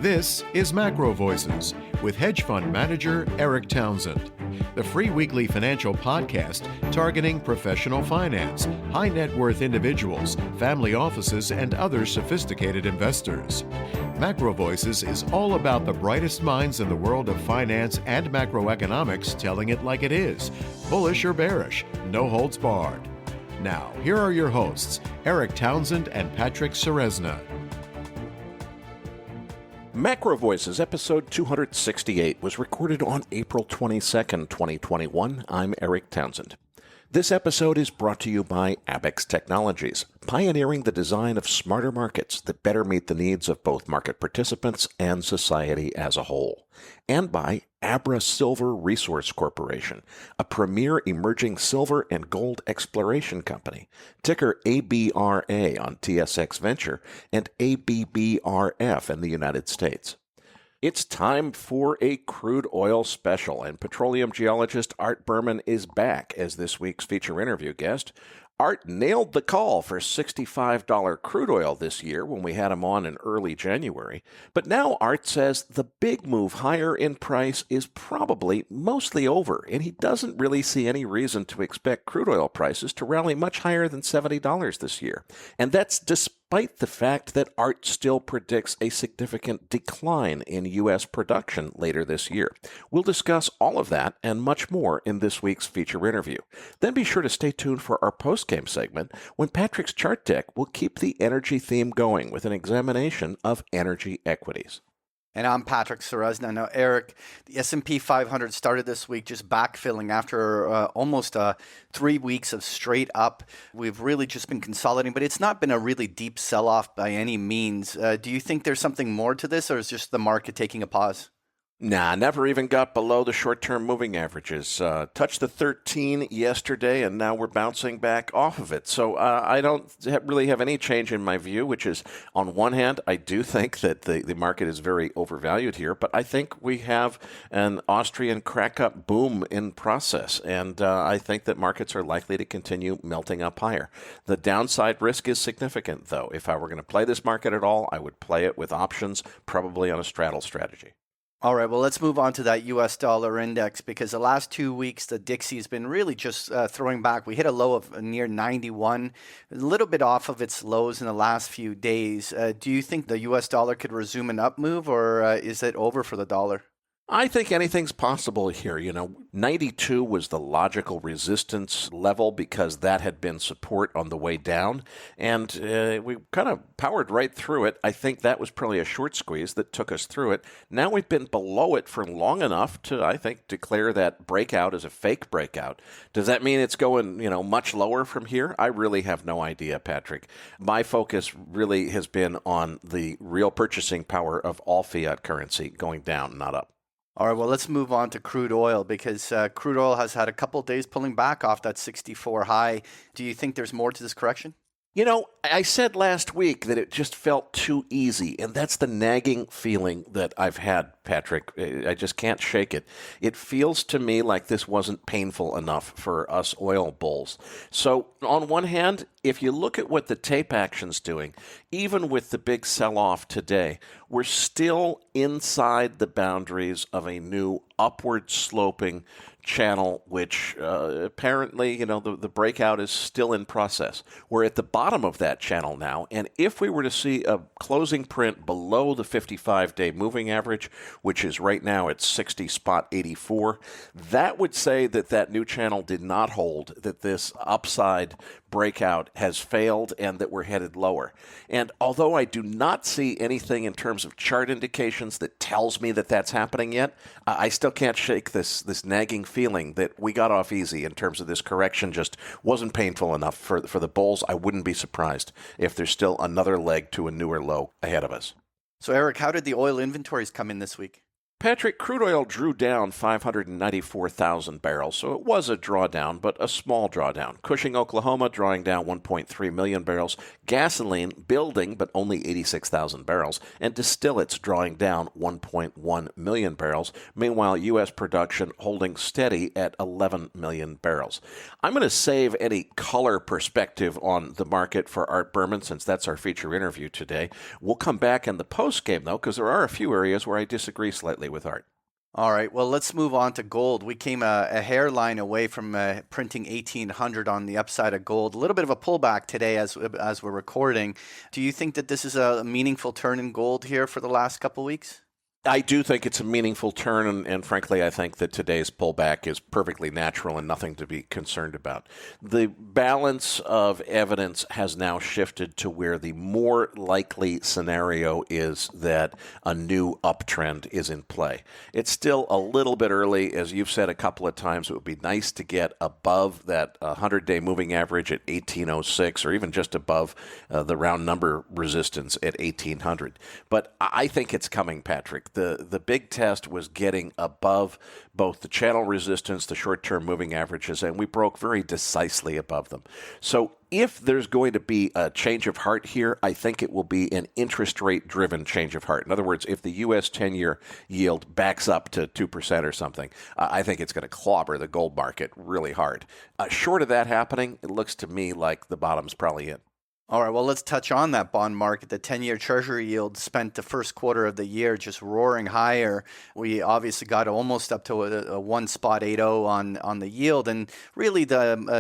This is MacroVoices with hedge fund manager Erik Townsend, the free weekly financial podcast targeting professional finance, high net worth individuals, family offices, and other sophisticated investors. MacroVoices is all about the brightest minds in the world of finance and macroeconomics telling it like it is, bullish or bearish, no holds barred. Now, here are your hosts, Erik Townsend and Patrick Ceresna. MacroVoices, episode 268, was recorded on April 22nd, 2021. I'm Erik Townsend. This episode is brought to you by Abaxx Technologies, pioneering the design of smarter markets that better meet the needs of both market participants and society as a whole. And by Abra Silver Resource Corporation, a premier emerging silver and gold exploration company, ticker ABRA on TSX Venture and ABBRF in the United States. It's time for a crude oil special, and petroleum geologist Art Berman is back as this week's feature interview guest. Art nailed the call for $65 crude oil this year when we had him on in early January. But now Art says the big move higher in price is probably mostly over, and he doesn't really see any reason to expect crude oil prices to rally much higher than $70 this year. And that's despite the fact that Art still predicts a significant decline in U.S. production later this year. We'll discuss all of that and much more in this week's feature interview. Then be sure to stay tuned for our Postgame segment when Patrick's chart deck will keep the energy theme going with an examination of energy equities. And I'm Patrick Ceresna. Now, Erik, the S&P 500 started this week just backfilling after almost 3 weeks of straight up. We've really just been consolidating, but it's not been a really deep sell-off by any means. Do you think there's something more to this, or is just the market taking a pause? Nah, never even got below the short-term moving averages. Touched the 13 yesterday, and now we're bouncing back off of it. So I don't really have any change in my view, which is, on one hand, I do think that the market is very overvalued here, but I think we have an Austrian crack-up boom in process, and I think that markets are likely to continue melting up higher. The downside risk is significant, though. If I were going to play this market at all, I would play it with options, probably on a straddle strategy. All right, well, let's move on to that U.S. dollar index, because the last 2 weeks, the Dixie has been really just throwing back. We hit a low of near 91, a little bit off of its lows in the last few days. Do you think the U.S. dollar could resume an up move, or is it over for the dollar? I think anything's possible here. 92 was the logical resistance level because that had been support on the way down, and we kind of powered right through it. I think that was probably a short squeeze that took us through it. Now we've been below it for long enough to, I think, declare that breakout as a fake breakout. Does that mean it's going, much lower from here? I really have no idea, Patrick. My focus really has been on the real purchasing power of all fiat currency going down, not up. All right, well, let's move on to crude oil, because crude oil has had a couple of days pulling back off that 64 high. Do you think there's more to this correction? I said last week that it just felt too easy, and that's the nagging feeling that I've had, Patrick. I just can't shake it. It feels to me like this wasn't painful enough for us oil bulls. So on one hand, if you look at what the tape action's doing, even with the big sell-off today, we're still inside the boundaries of a new upward sloping channel, which apparently, the breakout is still in process. We're at the bottom of that channel now, and if we were to see a closing print below the 55-day moving average, which is right now at 60.84, that would say that new channel did not hold, that this upside breakout has failed and that we're headed lower. And although I do not see anything in terms of chart indications that tells me that that's happening yet, I still can't shake this nagging feeling that we got off easy in terms of this correction. Just wasn't painful enough for the bulls. I wouldn't be surprised if there's still another leg to a newer low ahead of us. So, Erik, how did the oil inventories come in this week? Patrick, crude oil drew down 594,000 barrels, so it was a drawdown, but a small drawdown. Cushing, Oklahoma, drawing down 1.3 million barrels. Gasoline building, but only 86,000 barrels. And distillates drawing down 1.1 million barrels. Meanwhile, U.S. production holding steady at 11 million barrels. I'm going to save any color perspective on the market for Art Berman, since that's our feature interview today. We'll come back in the postgame, though, because there are a few areas where I disagree slightly with Art. All right, well, let's move on to gold. We came a hairline away from printing 1,800 on the upside of gold. A little bit of a pullback today as we're recording. Do you think that this is a meaningful turn in gold here for the last couple of weeks? I do think it's a meaningful turn, and frankly, I think that today's pullback is perfectly natural and nothing to be concerned about. The balance of evidence has now shifted to where the more likely scenario is that a new uptrend is in play. It's still a little bit early. As you've said a couple of times, it would be nice to get above that 100-day moving average at 1806, or even just above the round number resistance at 1800. But I think it's coming, Patrick. The big test was getting above both the channel resistance, the short-term moving averages, and we broke very decisively above them. So if there's going to be a change of heart here, I think it will be an interest rate-driven change of heart. In other words, if the U.S. 10-year yield backs up to 2% or something, I think it's going to clobber the gold market really hard. Short of that happening, it looks to me like the bottom's probably in. All right, well, let's touch on that bond market. The 10-year Treasury yield spent the first quarter of the year just roaring higher. We obviously got almost up to a 1.80 on the yield. And really,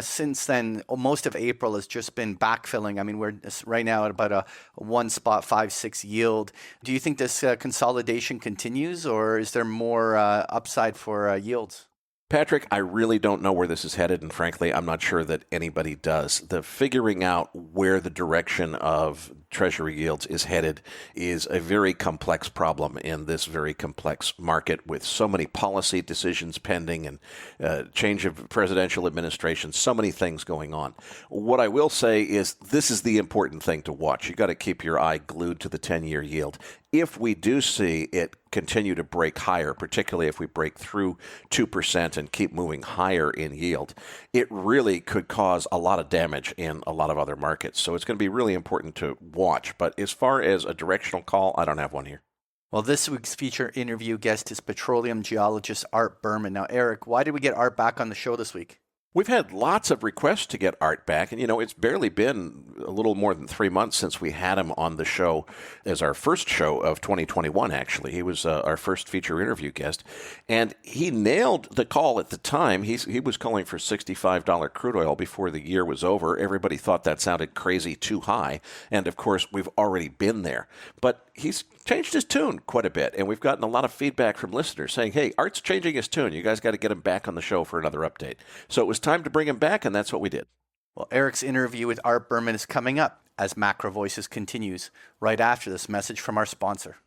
since then, most of April has just been backfilling. I mean, we're right now at about a 1.56 yield. Do you think this consolidation continues, or is there more upside for yields? Patrick, I really don't know where this is headed, and frankly, I'm not sure that anybody does. The figuring out where the direction of Treasury yields is headed is a very complex problem in this very complex market with so many policy decisions pending and change of presidential administration, so many things going on. What I will say is this is the important thing to watch. You got to keep your eye glued to the 10-year yield. If we do see it continue to break higher, particularly if we break through 2% and keep moving higher in yield, it really could cause a lot of damage in a lot of other markets. So it's going to be really important to watch. But as far as a directional call, I don't have one here. Well, this week's feature interview guest is petroleum geologist Art Berman. Now, Erik, why did we get Art back on the show this week? We've had lots of requests to get Art back, and it's barely been a little more than 3 months since we had him on the show as our first show of 2021, actually. He was our first feature interview guest, and he nailed the call at the time. He was calling for $65 crude oil before the year was over. Everybody thought that sounded crazy too high, and of course, we've already been there. But he's changed his tune quite a bit, and we've gotten a lot of feedback from listeners saying, hey, Art's changing his tune. You guys got to get him back on the show for another update. So it was time to bring him back, and that's what we did. Well, Erik's interview with Art Berman is coming up as MacroVoices continues right after this message from our sponsor.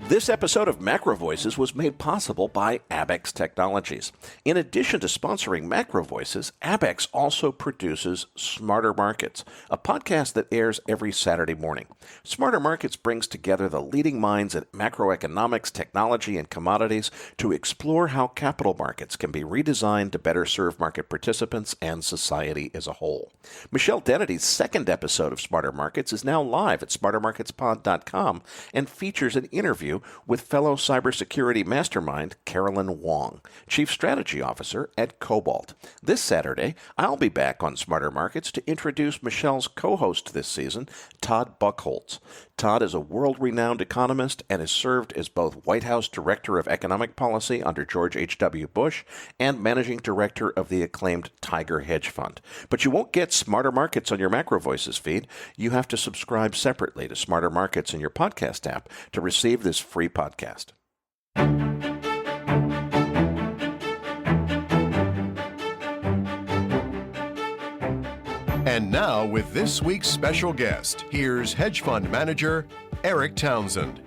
This episode of MacroVoices was made possible by Abex Technologies. In addition to sponsoring MacroVoices, Abex also produces Smarter Markets, a podcast that airs every Saturday morning. Smarter Markets brings together the leading minds in macroeconomics, technology, and commodities to explore how capital markets can be redesigned to better serve market participants and society as a whole. Michelle Dennety's second episode of Smarter Markets is now live at smartermarketspod.com and features an interview with fellow cybersecurity mastermind Carolyn Wong, Chief Strategy Officer at Cobalt. This Saturday, I'll be back on Smarter Markets to introduce Michelle's co-host this season, Todd Buchholz. Todd is a world-renowned economist and has served as both White House Director of Economic Policy under George H.W. Bush and Managing Director of the acclaimed Tiger Hedge Fund. But you won't get Smarter Markets on your MacroVoices feed. You have to subscribe separately to Smarter Markets in your podcast app to receive this free podcast. And now, with this week's special guest, here's hedge fund manager Erik Townsend.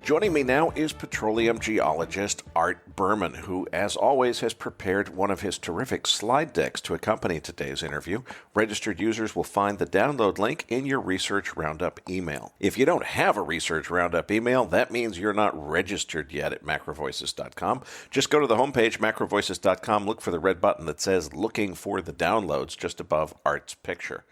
Joining me now is petroleum geologist Art Berman, who, as always, has prepared one of his terrific slide decks to accompany today's interview. Registered users will find the download link in your Research Roundup email. If you don't have a Research Roundup email, that means you're not registered yet at MacroVoices.com. Just go to the homepage, MacroVoices.com, look for the red button that says Looking for the Downloads just above Art's picture.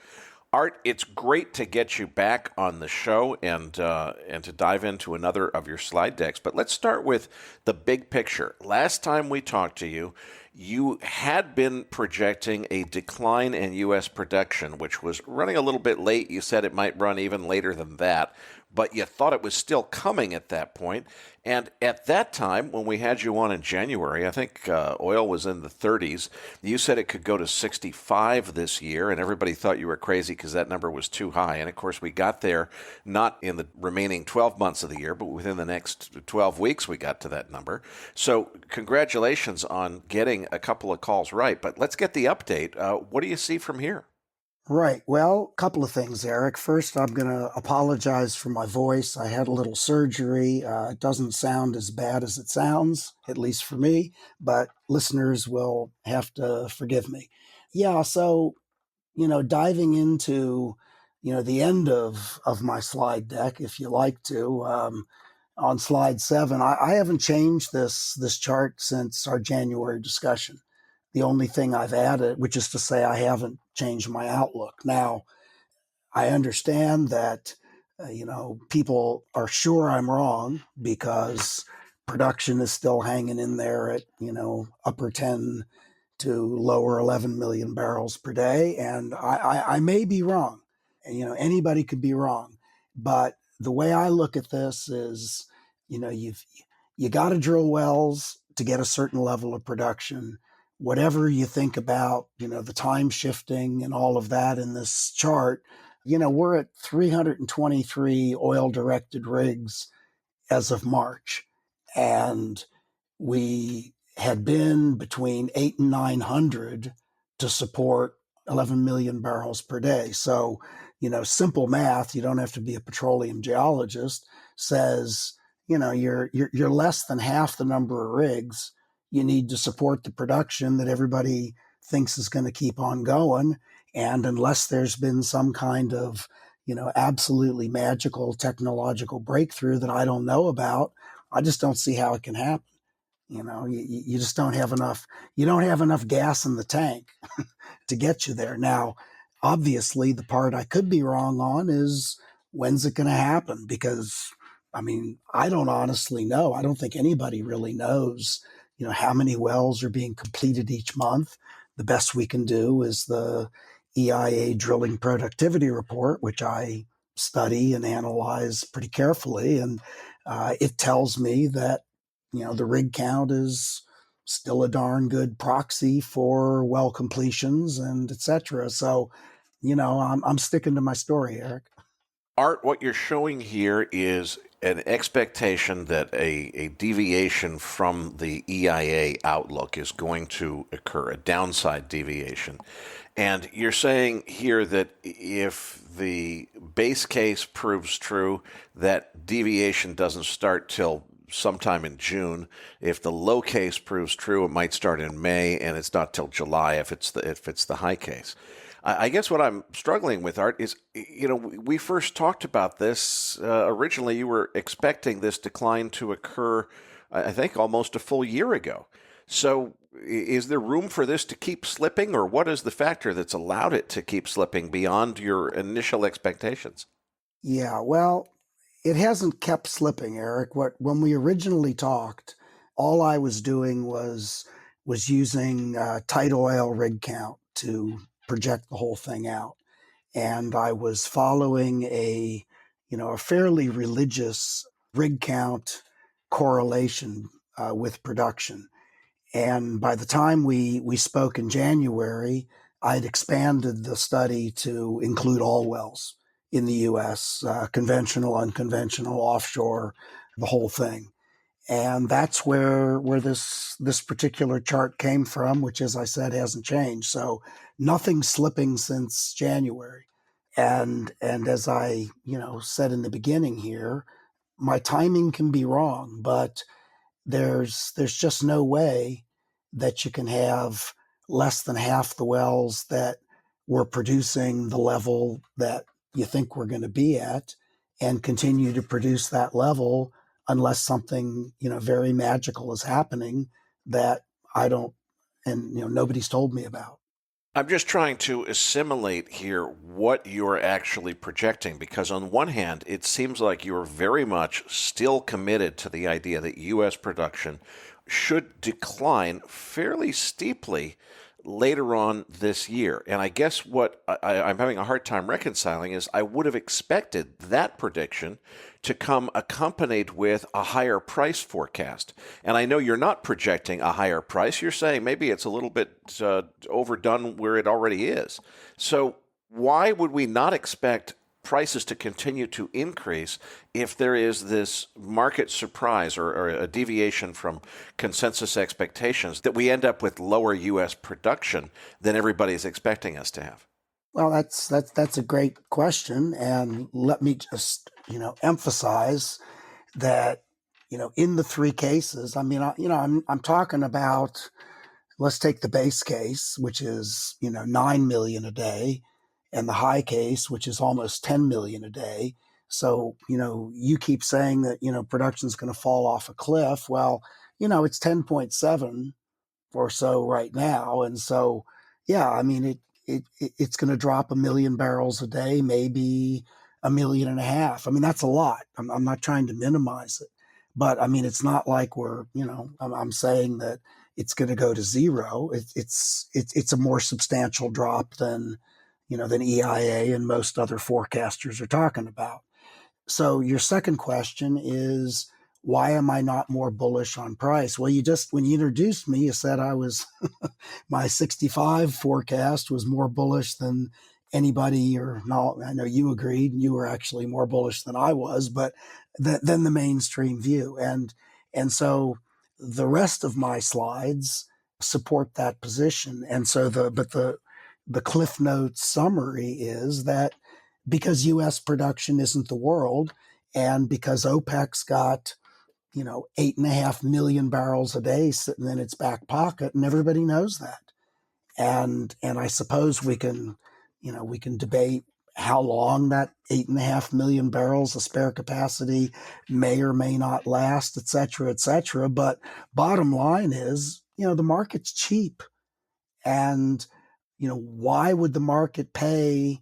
Art, it's great to get you back on the show and to dive into another of your slide decks. But let's start with the big picture. Last time we talked to you, you had been projecting a decline in U.S. production, which was running a little bit late. You said it might run even later than that, but you thought it was still coming at that point. And at that time, when we had you on in January, I think oil was in the 30s. You said it could go to 65 this year, and everybody thought you were crazy because that number was too high. And, of course, we got there not in the remaining 12 months of the year, but within the next 12 weeks we got to that number. So congratulations on getting a couple of calls right. But let's get the update. What do you see from here? Right. Well, a couple of things, Erik. First, I'm going to apologize for my voice. I had a little surgery. It doesn't sound as bad as it sounds, at least for me, but listeners will have to forgive me. Yeah, so, diving into, the end of my slide deck, if you like to, on slide 7, I haven't changed this chart since our January discussion. The only thing I've added, which is to say I haven't changed my outlook. Now, I understand that, people are sure I'm wrong because production is still hanging in there at, upper 10 to lower 11 million barrels per day. And I may be wrong. And, anybody could be wrong. But the way I look at this is, you got to drill wells to get a certain level of production. Whatever you think about, the time shifting and all of that in this chart, we're at 323 oil-directed rigs as of March. And we had been between 800 and 900 to support 11 million barrels per day. So, simple math, you don't have to be a petroleum geologist, says, you're less than half the number of rigs you need to support the production that everybody thinks is going to keep on going. And unless there's been some kind of, absolutely magical technological breakthrough that I don't know about, I just don't see how it can happen. You just don't have enough gas in the tank to get you there. Now, obviously, the part I could be wrong on is when's it going to happen? Because, I don't honestly know. I don't think anybody really knows how many wells are being completed each month. The best we can do is the EIA drilling productivity report, which I study and analyze pretty carefully. And it tells me that, the rig count is still a darn good proxy for well completions and et cetera. So, I'm sticking to my story, Erik. Art, what you're showing here is an expectation that a deviation from the EIA outlook is going to occur, a downside deviation. And you're saying here that if the base case proves true, that deviation doesn't start till sometime in June. If the low case proves true, it might start in May, and it's not till July if it's the high case. I guess what I'm struggling with, Art, is, we first talked about this. Originally, you were expecting this decline to occur, I think, almost a full year ago. So is there room for this to keep slipping, or what is the factor that's allowed it to keep slipping beyond your initial expectations? Yeah, well, it hasn't kept slipping, Erik. When we originally talked, all I was doing was using tight oil rig count to project the whole thing out. And I was following a fairly religious rig count correlation with production. And by the time we spoke in January, I'd expanded the study to include all wells in the U.S., conventional, unconventional, offshore, the whole thing. And that's where this particular chart came from, which, as I said, hasn't changed. So nothing's slipping since January. And as I said in the beginning here, my timing can be wrong, but there's just no way that you can have less than half the wells that we're producing the level that you think we're going to be at and continue to produce that level unless something, very magical is happening that I don't, and, nobody's told me about. I'm just trying to assimilate here what you're actually projecting, because on one hand, it seems like you're very much still committed to the idea that U.S. production should decline fairly steeply later on this year. And I guess what I'm having a hard time reconciling is I would have expected that prediction to come accompanied with a higher price forecast. And I know you're not projecting a higher price. You're saying maybe it's a little bit overdone where it already is. So why would we not expect prices to continue to increase if there is this market surprise or a deviation from consensus expectations that we end up with lower U.S. production than everybody's expecting us to have? Well, that's a great question, and let me just emphasize that in the three cases, I'm talking about. Let's take the base case, which is 9 million a day, and the high case, which is almost 10 million a day. So you keep saying that production is going to fall off a cliff. Well, it's 10.7 or so right now, and so yeah, it's going to drop 1 million barrels a day, maybe 1.5 million. That's a lot. I'm not trying to minimize it, but it's not like we're I'm saying that it's going to go to zero. It's a more substantial drop than than EIA and most other forecasters are talking about. So your second question is, why am I not more bullish on price? Well, when you introduced me, you said I was my 65 forecast was more bullish than anybody, or no, I know you agreed, and you were actually more bullish than I was, but than the mainstream view. And so the rest of my slides support that position. And so the Cliff Notes summary is that because U.S. production isn't the world, and because OPEC's got 8.5 million barrels a day sitting in its back pocket, and everybody knows that. And I suppose we can debate how long that 8.5 million barrels of spare capacity may or may not last, et cetera, et cetera. But bottom line is, the market's cheap. And, why would the market pay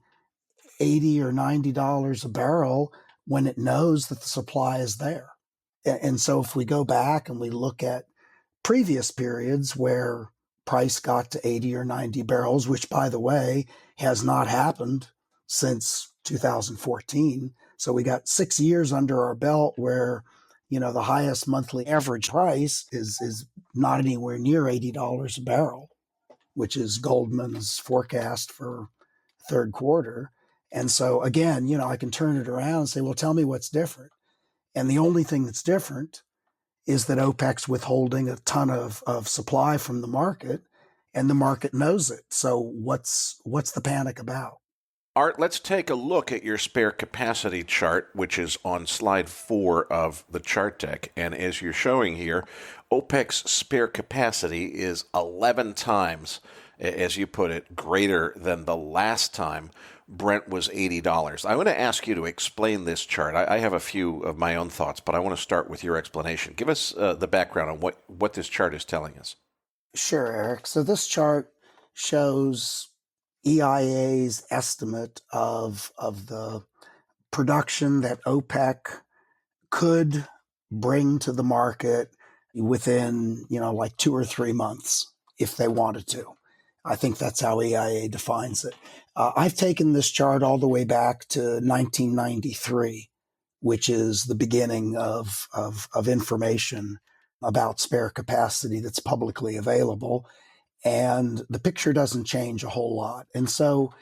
$80 or $90 a barrel when it knows that the supply is there? And so if we go back and we look at previous periods where price got to 80 or 90 barrels, which, by the way, has not happened since 2014. So we got 6 years under our belt where, the highest monthly average price is not anywhere near $80 a barrel, which is Goldman's forecast for third quarter. And so again, I can turn it around and say, well, tell me what's different. And the only thing that's different is that OPEC's withholding a ton of supply from the market, and the market knows it. So what's the panic about? Art, let's take a look at your spare capacity chart, which is on slide 4 of the chart deck. And as you're showing here, OPEC's spare capacity is 11 times, as you put it, greater than the last time Brent was $80. I want to ask you to explain this chart. I have a few of my own thoughts, but I want to start with your explanation. Give us the background on what this chart is telling us. Sure, Eric. So this chart shows EIA's estimate of the production that OPEC could bring to the market within, like 2 or 3 months if they wanted to. I think that's how EIA defines it. I've taken this chart all the way back to 1993, which is the beginning of information about spare capacity that's publicly available. And the picture doesn't change a whole lot. And so,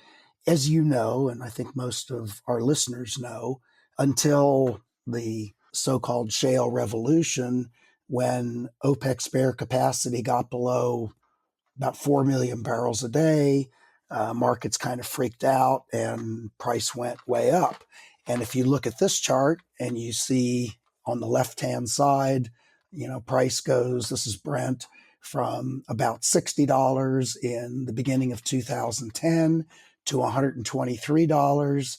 as you know, and I think most of our listeners know, until the so-called shale revolution, when OPEC spare capacity got below about 4 million barrels a day, markets kind of freaked out and price went way up. And if you look at this chart and you see on the left-hand side, price goes, this is Brent, from about $60 in the beginning of 2010 to $123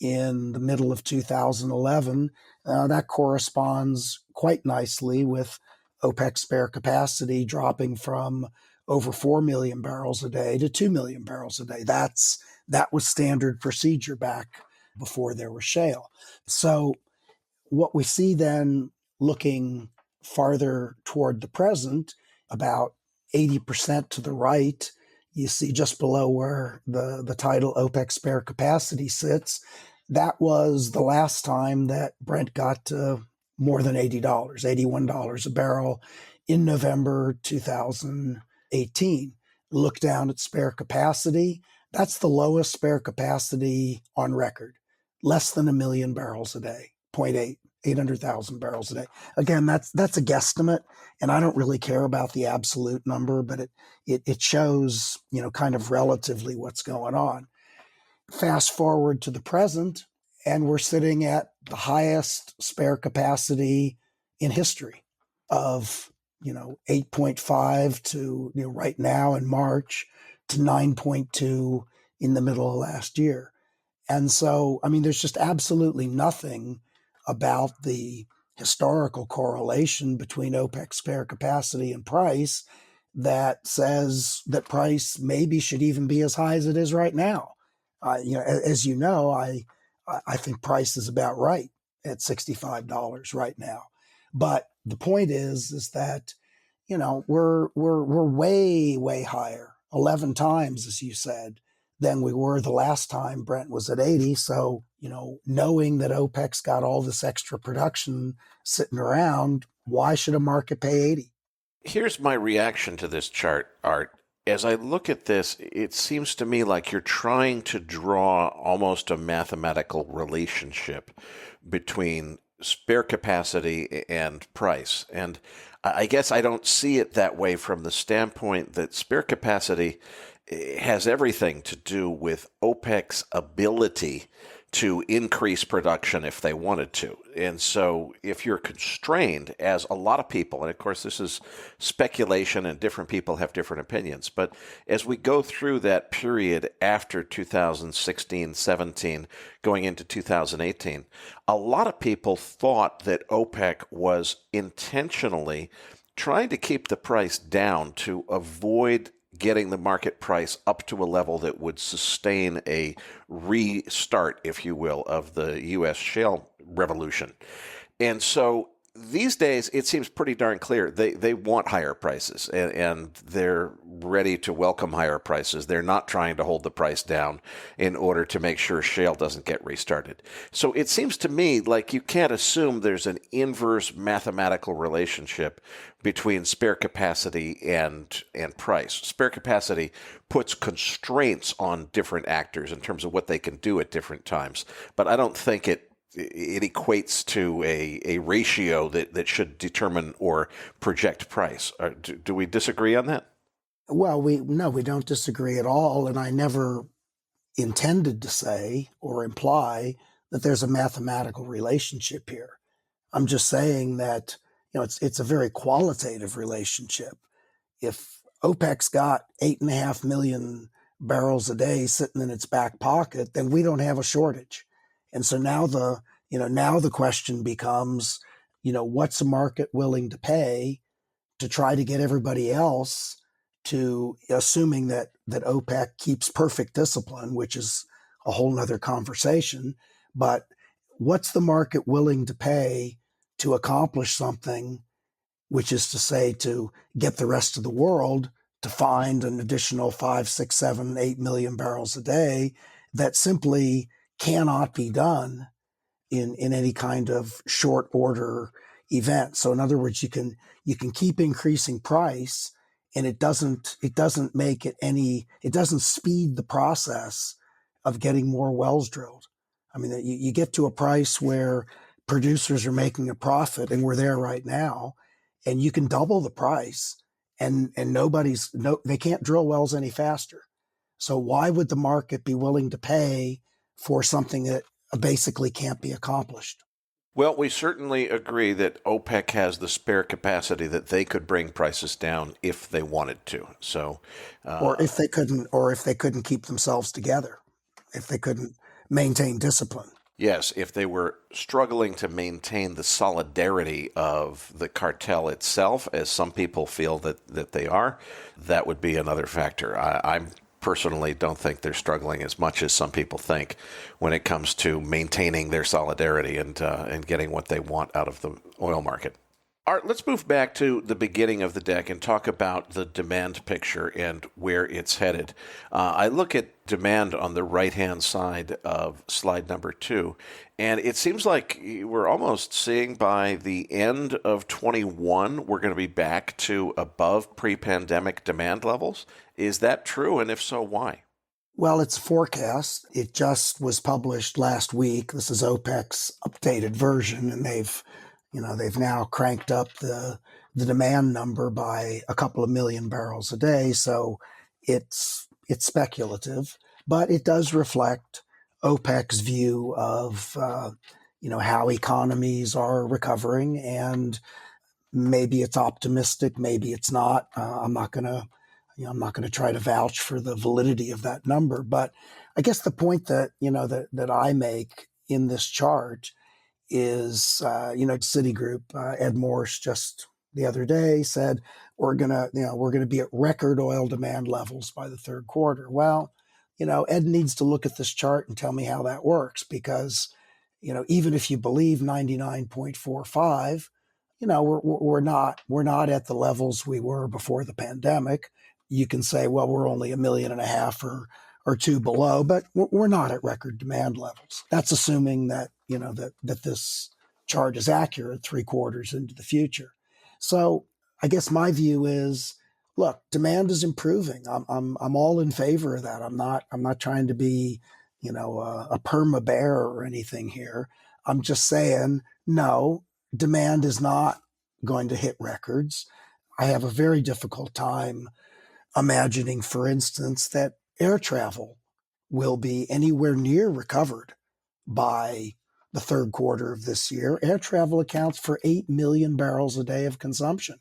in the middle of 2011. That corresponds quite nicely with OPEC spare capacity dropping from over 4 million barrels a day to 2 million barrels a day. That was standard procedure back before there was shale. So what we see then, looking farther toward the present, about 80% to the right, you see just below where the title OPEC spare capacity sits, that was the last time that Brent got to more than $80, $81 a barrel in November 2018. Look down at spare capacity. That's the lowest spare capacity on record, less than 1 million barrels a day, 800,000 barrels a day. Again, that's a guesstimate, and I don't really care about the absolute number, but it shows, kind of relatively what's going on. Fast forward to the present, and we're sitting at the highest spare capacity in history of, 8.5 to, right now in March, to 9.2 in the middle of last year. And so, there's just absolutely nothing about the historical correlation between OPEC spare capacity and price that says that price maybe should even be as high as it is right now. As you know, I think price is about right at $65 right now. But the point is that, we're way, way higher, 11 times, as you said, than we were the last time Brent was at 80. So, knowing that OPEC's got all this extra production sitting around, why should a market pay 80? Here's my reaction to this chart, Art. As I look at this, it seems to me like you're trying to draw almost a mathematical relationship between spare capacity and price. And I guess I don't see it that way from the standpoint that spare capacity has everything to do with OPEC's ability to increase production if they wanted to. And so if you're constrained, as a lot of people, and of course this is speculation and different people have different opinions, but as we go through that period after 2016, 17, going into 2018, a lot of people thought that OPEC was intentionally trying to keep the price down to avoid getting the market price up to a level that would sustain a restart, if you will, of the U.S. shale revolution. And so these days, it seems pretty darn clear they want higher prices, and they're ready to welcome higher prices. They're not trying to hold the price down in order to make sure shale doesn't get restarted. So it seems to me like you can't assume there's an inverse mathematical relationship between spare capacity and price. Spare capacity puts constraints on different actors in terms of what they can do at different times, but I don't think it equates to a ratio that should determine or project price. Do we disagree on that? Well, we don't disagree at all. And I never intended to say or imply that there's a mathematical relationship here. I'm just saying that, it's a very qualitative relationship. If OPEC's got 8.5 million barrels a day sitting in its back pocket, then we don't have a shortage. And so now the question becomes, what's the market willing to pay to try to get everybody else to, assuming that OPEC keeps perfect discipline, which is a whole nother conversation, but what's the market willing to pay to accomplish something, which is to say to get the rest of the world to find an additional 5, 6, 7, 8 million barrels a day that simply cannot be done in any kind of short order event. So in other words, you can keep increasing price, and it doesn't speed the process of getting more wells drilled. You get to a price where producers are making a profit, and we're there right now, and you can double the price, and they can't drill wells any faster. So why would the market be willing to pay for something that basically can't be accomplished? Well, we certainly agree that OPEC has the spare capacity that they could bring prices down if they wanted to. So, Or if they couldn't keep themselves together, if they couldn't maintain discipline. yes, if they were struggling to maintain the solidarity of the cartel itself, as some people feel that they are, that would be another factor. I personally don't think they're struggling as much as some people think when it comes to maintaining their solidarity and getting what they want out of the oil market. Art, let's move back to the beginning of the deck and talk about the demand picture and where it's headed. I look at demand on the right-hand side of slide number 2, and it seems like we're almost seeing by the end of 21, we're going to be back to above pre-pandemic demand levels. Is that true? And if so, why? Well, it's a forecast. It just was published last week. This is OPEC's updated version, and they've now cranked up the demand number by a couple of million barrels a day. So it's speculative, but it does reflect OPEC's view of how economies are recovering, and maybe it's optimistic, maybe it's not. I'm not going to try to vouch for the validity of that number, but I guess the point that I make in this chart is, Citigroup, Ed Morse just the other day said we're gonna be at record oil demand levels by the third quarter. Well, Ed needs to look at this chart and tell me how that works, because even if you believe 99.45, we're not at the levels we were before the pandemic. You can say, well, we're only 1.5 million or two below, but we're not at record demand levels. That's assuming that that this chart is accurate 3 quarters into the future. So I guess my view is, look, demand is improving. I'm all in favor of that. I'm not trying to be a perma bear or anything here. I'm just saying, no, demand is not going to hit records. I have a very difficult time imagining, for instance, that air travel will be anywhere near recovered by the third quarter of this year. Air travel accounts for 8 million barrels a day of consumption.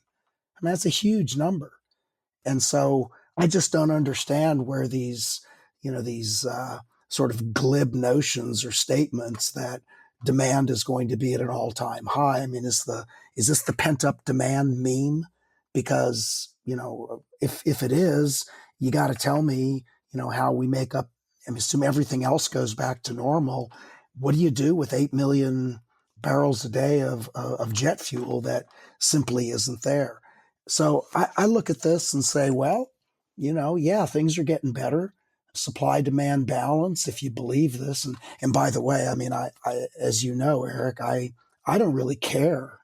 I mean, that's a huge number. And so I just don't understand where these sort of glib notions or statements that demand is going to be at an all-time high. I mean, is this the pent-up demand meme? Because, if it is, you got to tell me, how we make up, and assume everything else goes back to normal. What do you do with 8 million barrels a day of jet fuel that simply isn't there? So I look at this and say, well, things are getting better. Supply demand balance, if you believe this. And by the way, I mean, I as you know, Erik, I don't really care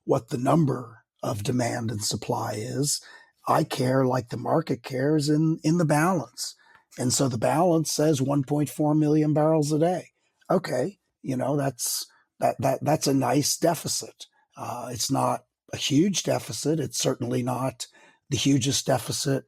what the number of demand and supply is. I care, like the market cares, in the balance. And so the balance says 1.4 million barrels a day. Okay, that's a nice deficit. It's not a huge deficit. It's certainly not the hugest deficit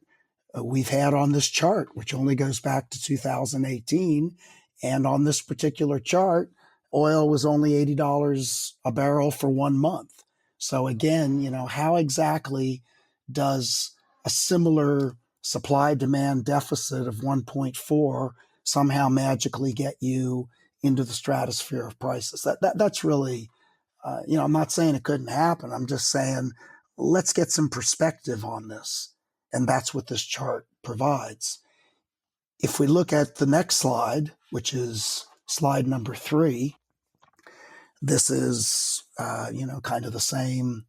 we've had on this chart, which only goes back to 2018. And on this particular chart, oil was only $80 a barrel for 1 month. So again, how exactly does a similar supply demand deficit of 1.4 somehow magically get you into the stratosphere of prices? That's really, I'm not saying it couldn't happen. I'm just saying, let's get some perspective on this. And that's what this chart provides. If we look at the next slide, which is slide number 3, this is, kind of the same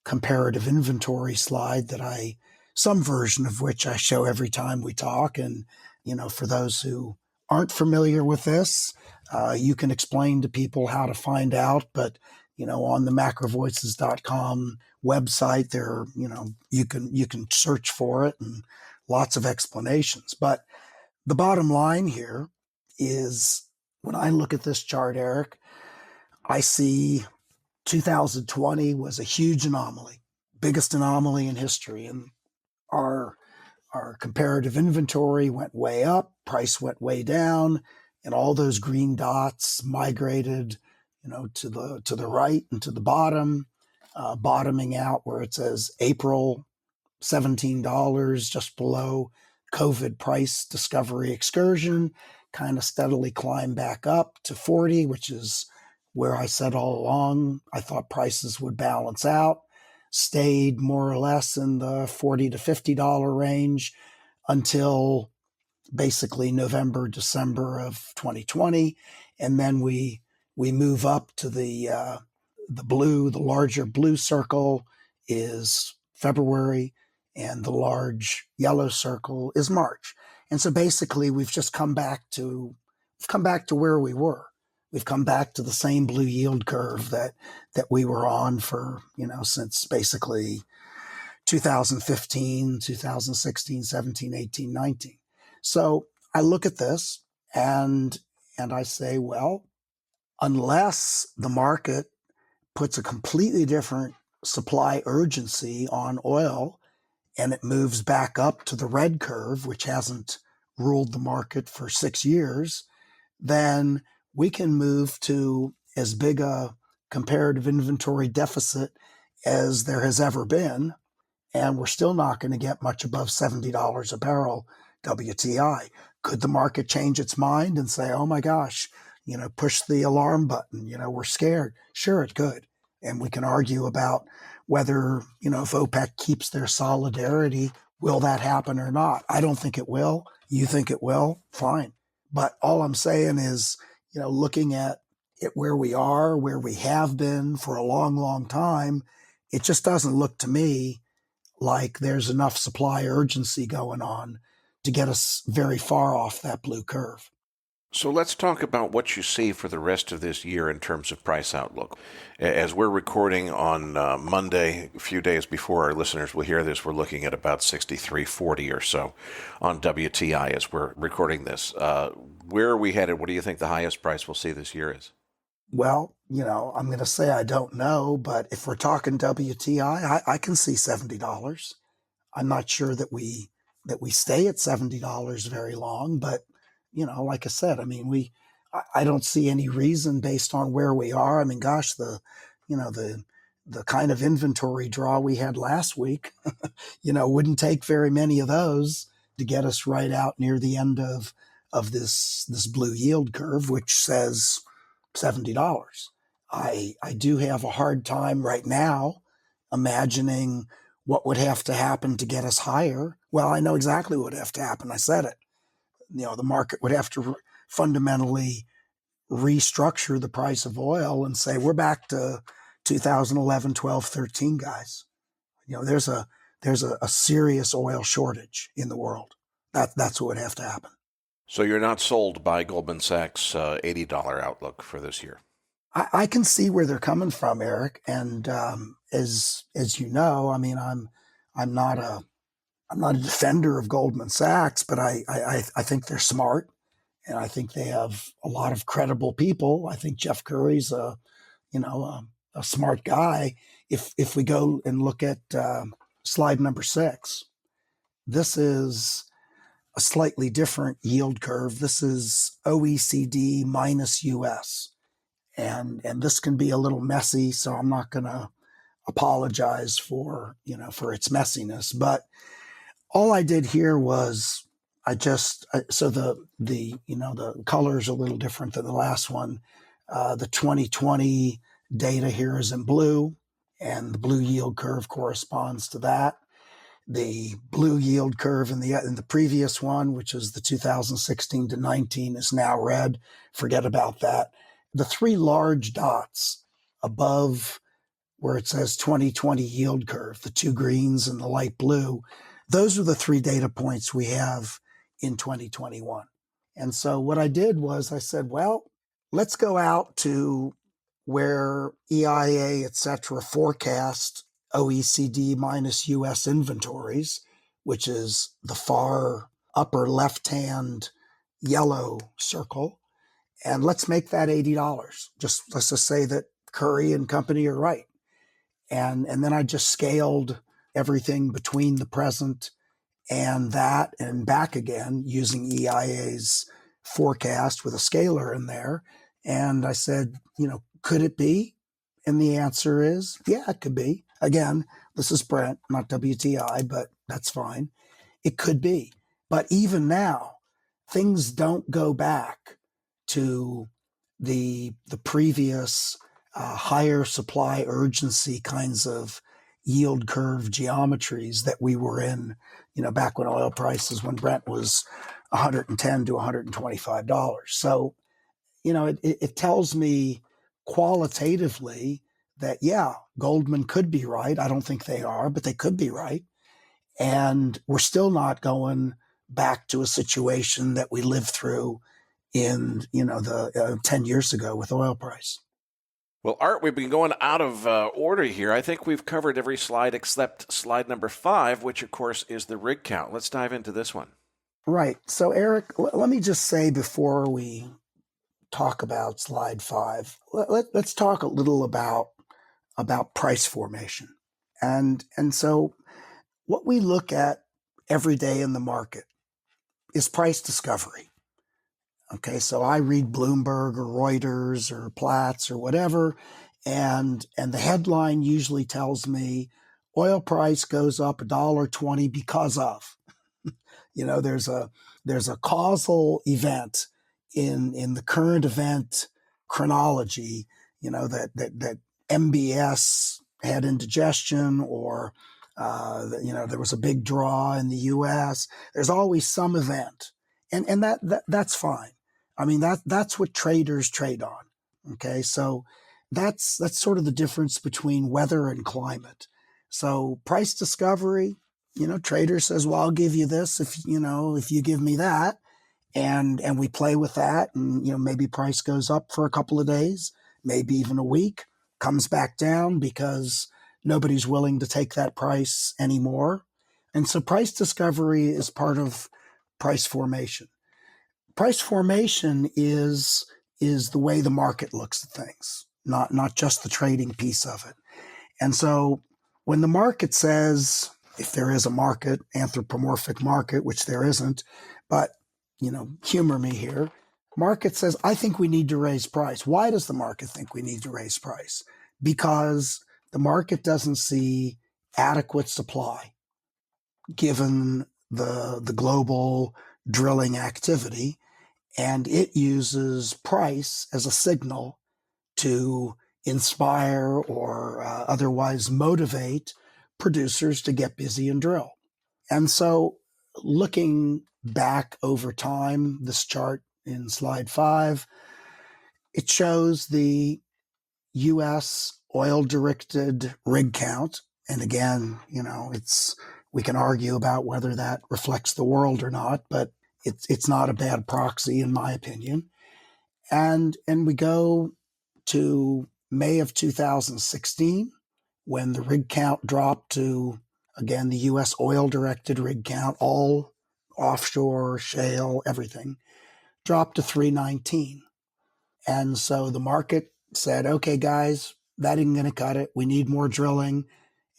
comparative inventory slide that some version of which I show every time we talk. And, for those who aren't familiar with this, you can explain to people how to find out, but on the MacroVoices.com website, there, you can search for it and lots of explanations. But the bottom line here is, when I look at this chart, Erik, I see 2020 was a huge anomaly, biggest anomaly in history. And our comparative inventory went way up, price went way down, and all those green dots migrated to the right and to the bottom, bottoming out where it says April, $17, just below COVID price discovery excursion, kind of steadily climbed back up to 40, which is where I said all along I thought prices would balance out, stayed more or less in the $40 to $50 range until basically November, December of 2020. And then we move up to the larger blue circle is February, and the large yellow circle is March. And so basically we've come back to where we were. We've come back to the same blue yield curve that we were on for, since basically 2015, 2016, 17, 18, 19. So I look at this and I say, well, unless the market puts a completely different supply urgency on oil and it moves back up to the red curve, which hasn't ruled the market for 6 years, then we can move to as big a comparative inventory deficit as there has ever been. And we're still not going to get much above $70 a barrel WTI. Could the market change its mind and say, oh my gosh, push the alarm button, we're scared? Sure, it could. And we can argue about whether, if OPEC keeps their solidarity, will that happen or not? I don't think it will. You think it will? Fine. But all I'm saying is, looking at it where we are, where we have been for a long, long time, it just doesn't look to me like there's enough supply urgency going on to get us very far off that blue curve. So let's talk about what you see for the rest of this year in terms of price outlook. As we're recording on Monday, a few days before our listeners will hear this, we're looking at about 63.40 or so on WTI as we're recording this. Where are we headed? What do you think the highest price we'll see this year is? Well, I'm going to say I don't know, but if we're talking WTI, I can see $70. I'm not sure that we stay at $70 very long, but like I said, I don't see any reason based on where we are. Gosh, the kind of inventory draw we had last week, wouldn't take very many of those to get us right out near the end of this blue yield curve, which says $70. I do have a hard time right now imagining what would have to happen to get us higher. Well, I know exactly what would have to happen. I said it. The market would have to fundamentally restructure the price of oil and say, we're back to 2011, 12, 13, guys. There's a serious oil shortage in the world. That's what would have to happen. So you're not sold by Goldman Sachs' $80 outlook for this year? I can see where they're coming from, Erik. And as you know, I'm not a defender of Goldman Sachs, but I think they're smart, and I think they have a lot of credible people. I think Jeff Curry's a smart guy. If we go and look at slide number 6, this is a slightly different yield curve. This is OECD minus US, and this can be a little messy, so I'm not going to apologize for its messiness, but all I did here was so the color's a little different than the last one. The 2020 data here is in blue, and the blue yield curve corresponds to that. The blue yield curve in the previous one, which is the 2016 to 19, is now red. Forget about that. The 3 large dots above where it says 2020 yield curve, the 2 greens and the light blue, those are the 3 data points we have in 2021. And so what I did was I said, well, let's go out to where EIA, et cetera, forecast OECD minus US inventories, which is the far upper left-hand yellow circle. And let's make that $80. Let's just say that Curry and company are right. And then I just scaled everything between the present and that and back again using EIA's forecast with a scalar in there. And I said, Could it be? And the answer is, yeah, it could be. Again, this is Brent, not WTI, but that's fine. It could be. But even now, things don't go back to the previous higher supply urgency kinds of yield curve geometries that we were in, back when oil prices, when Brent was $110 to $125. So, it tells me qualitatively that, yeah, Goldman could be right. I don't think they are, but they could be right. And we're still not going back to a situation that we lived through in, the 10 years ago with oil price. Well, Art, we've been going out of order here. I think we've covered every slide except slide number 5, which, of course, is the rig count. Let's dive into this one. Right. So, Erik, let me just say before we talk about slide 5, let's talk a little about price formation. And so what we look at every day in the market is price discovery. Okay, so I read Bloomberg or Reuters or Platts or whatever, and the headline usually tells me oil price goes up $1.20 because of. There's a causal event in the current event chronology, that MBS had indigestion, or there was a big draw in the U.S. There's always some event, and that's fine. I mean, that's what traders trade on. Okay, so that's sort of the difference between weather and climate. So price discovery, trader says, well, I'll give you this if you give me that. And we play with that, and maybe price goes up for a couple of days, maybe even a week, comes back down because nobody's willing to take that price anymore. And so price discovery is part of price formation. Price formation is the way the market looks at things, not just the trading piece of it. And so when the market says, if there is a market, anthropomorphic market, which there isn't, but humor me here. Market says, I think we need to raise price. Why does the market think we need to raise price? Because the market doesn't see adequate supply given the global drilling activity, and it uses price as a signal to inspire or otherwise motivate producers to get busy and drill. And so looking back over time, this chart in slide 5, it shows the U.S. oil-directed rig count. And again, we can argue about whether that reflects the world or not, but it's not a bad proxy in my opinion. And we go to May of 2016, when the rig count dropped to, again, the U.S. oil-directed rig count, all offshore, shale, everything, dropped to 319. And so the market said, okay, guys, that ain't going to cut it. We need more drilling.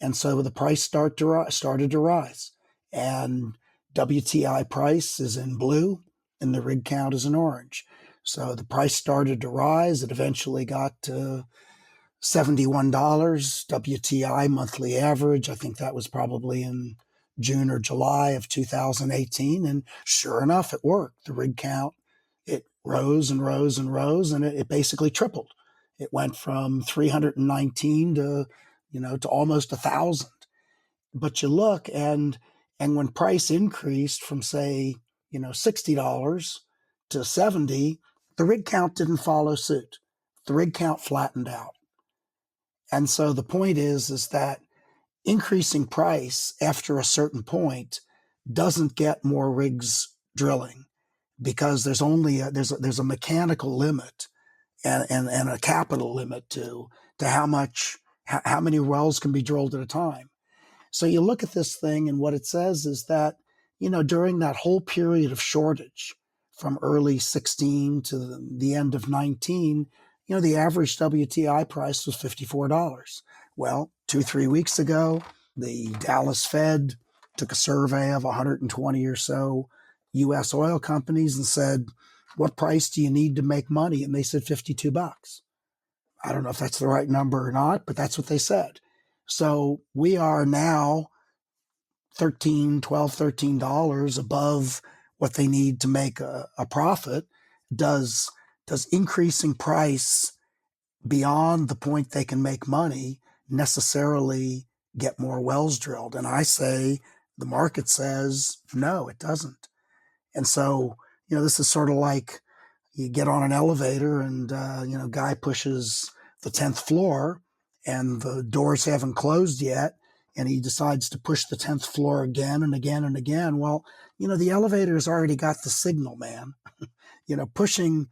And so the price started to rise. And WTI price is in blue and the rig count is in orange. So the price started to rise. It eventually got to $71 WTI monthly average. I think that was probably in June or July of 2018. And sure enough, it worked. The rig count, it rose and rose and rose, and it basically tripled. It went from 319 to almost 1,000. But you look, and when price increased from, say, $60 to $70, the rig count didn't follow suit. The rig count flattened out. And so the point is that increasing price after a certain point doesn't get more rigs drilling, because there's only there's a mechanical limit and a capital limit to how many wells can be drilled at a time. So you look at this thing, and what it says is that, during that whole period of shortage from early 16 to the end of 19, the average WTI price was $54. Well, 2-3 weeks ago, the Dallas Fed took a survey of 120 or so U.S. oil companies and said, what price do you need to make money? And they said $52. I don't know if that's the right number or not, but that's what they said. So we are now $13 above what they need to make a profit. Does increasing price beyond the point they can make money necessarily get more wells drilled? And I say, the market says, no, it doesn't. And so, this is sort of like you get on an elevator and, guy pushes the 10th floor and the doors haven't closed yet. And he decides to push the 10th floor again and again and again. Well, the elevator's already got the signal, man. Pushing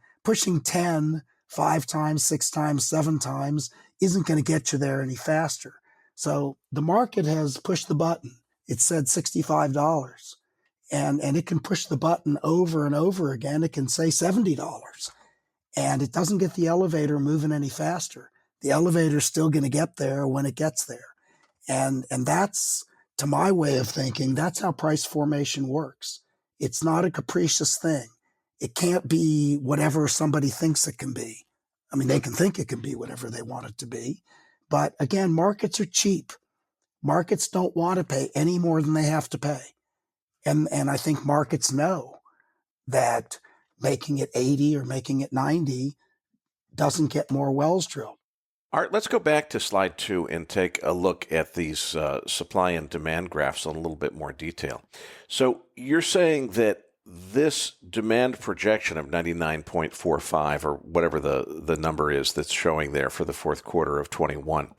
10 5 times, 6 times, 7 times isn't going to get you there any faster. So the market has pushed the button. It said $65. And it can push the button over and over again. It can say $70. And it doesn't get the elevator moving any faster. The elevator's still going to get there when it gets there. And that's, to my way of thinking, that's how price formation works. It's not a capricious thing. It can't be whatever somebody thinks it can be. I mean, they can think it can be whatever they want it to be. But again, markets are cheap. Markets don't want to pay any more than they have to pay. And I think markets know that making it 80 or making it 90 doesn't get more wells drilled. Art, let's go back to slide 2 and take a look at these supply and demand graphs in a little bit more detail. So you're saying that this demand projection of 99.45 or whatever the number is that's showing there for the fourth quarter of 21,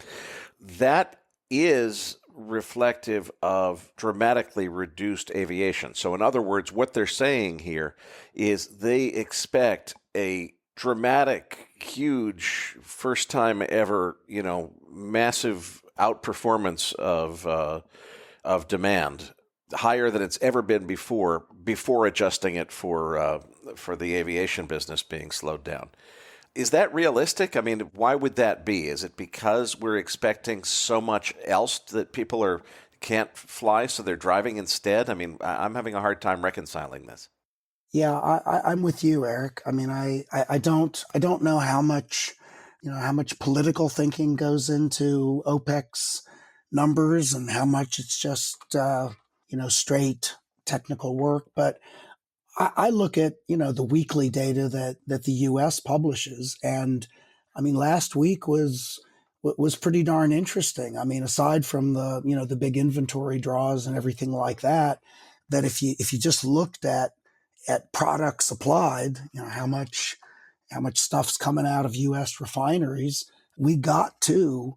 that is reflective of dramatically reduced aviation. So in other words, what they're saying here is they expect a dramatic, huge, first time ever, massive outperformance of demand, higher than it's ever been before adjusting it for the aviation business being slowed down. Is that realistic? I mean, why would that be? Is it because we're expecting so much else that people can't fly, so they're driving instead? I mean, I'm having a hard time reconciling this. Yeah, I'm with you, Erik. I mean, I don't know how much political thinking goes into OPEC's numbers and how much it's just straight technical work. But I look at the weekly data that the U.S. publishes, and I mean, last week was pretty darn interesting. I mean, aside from the big inventory draws and everything like that if you just looked at product supplied, how much stuff's coming out of U.S. refineries, we got to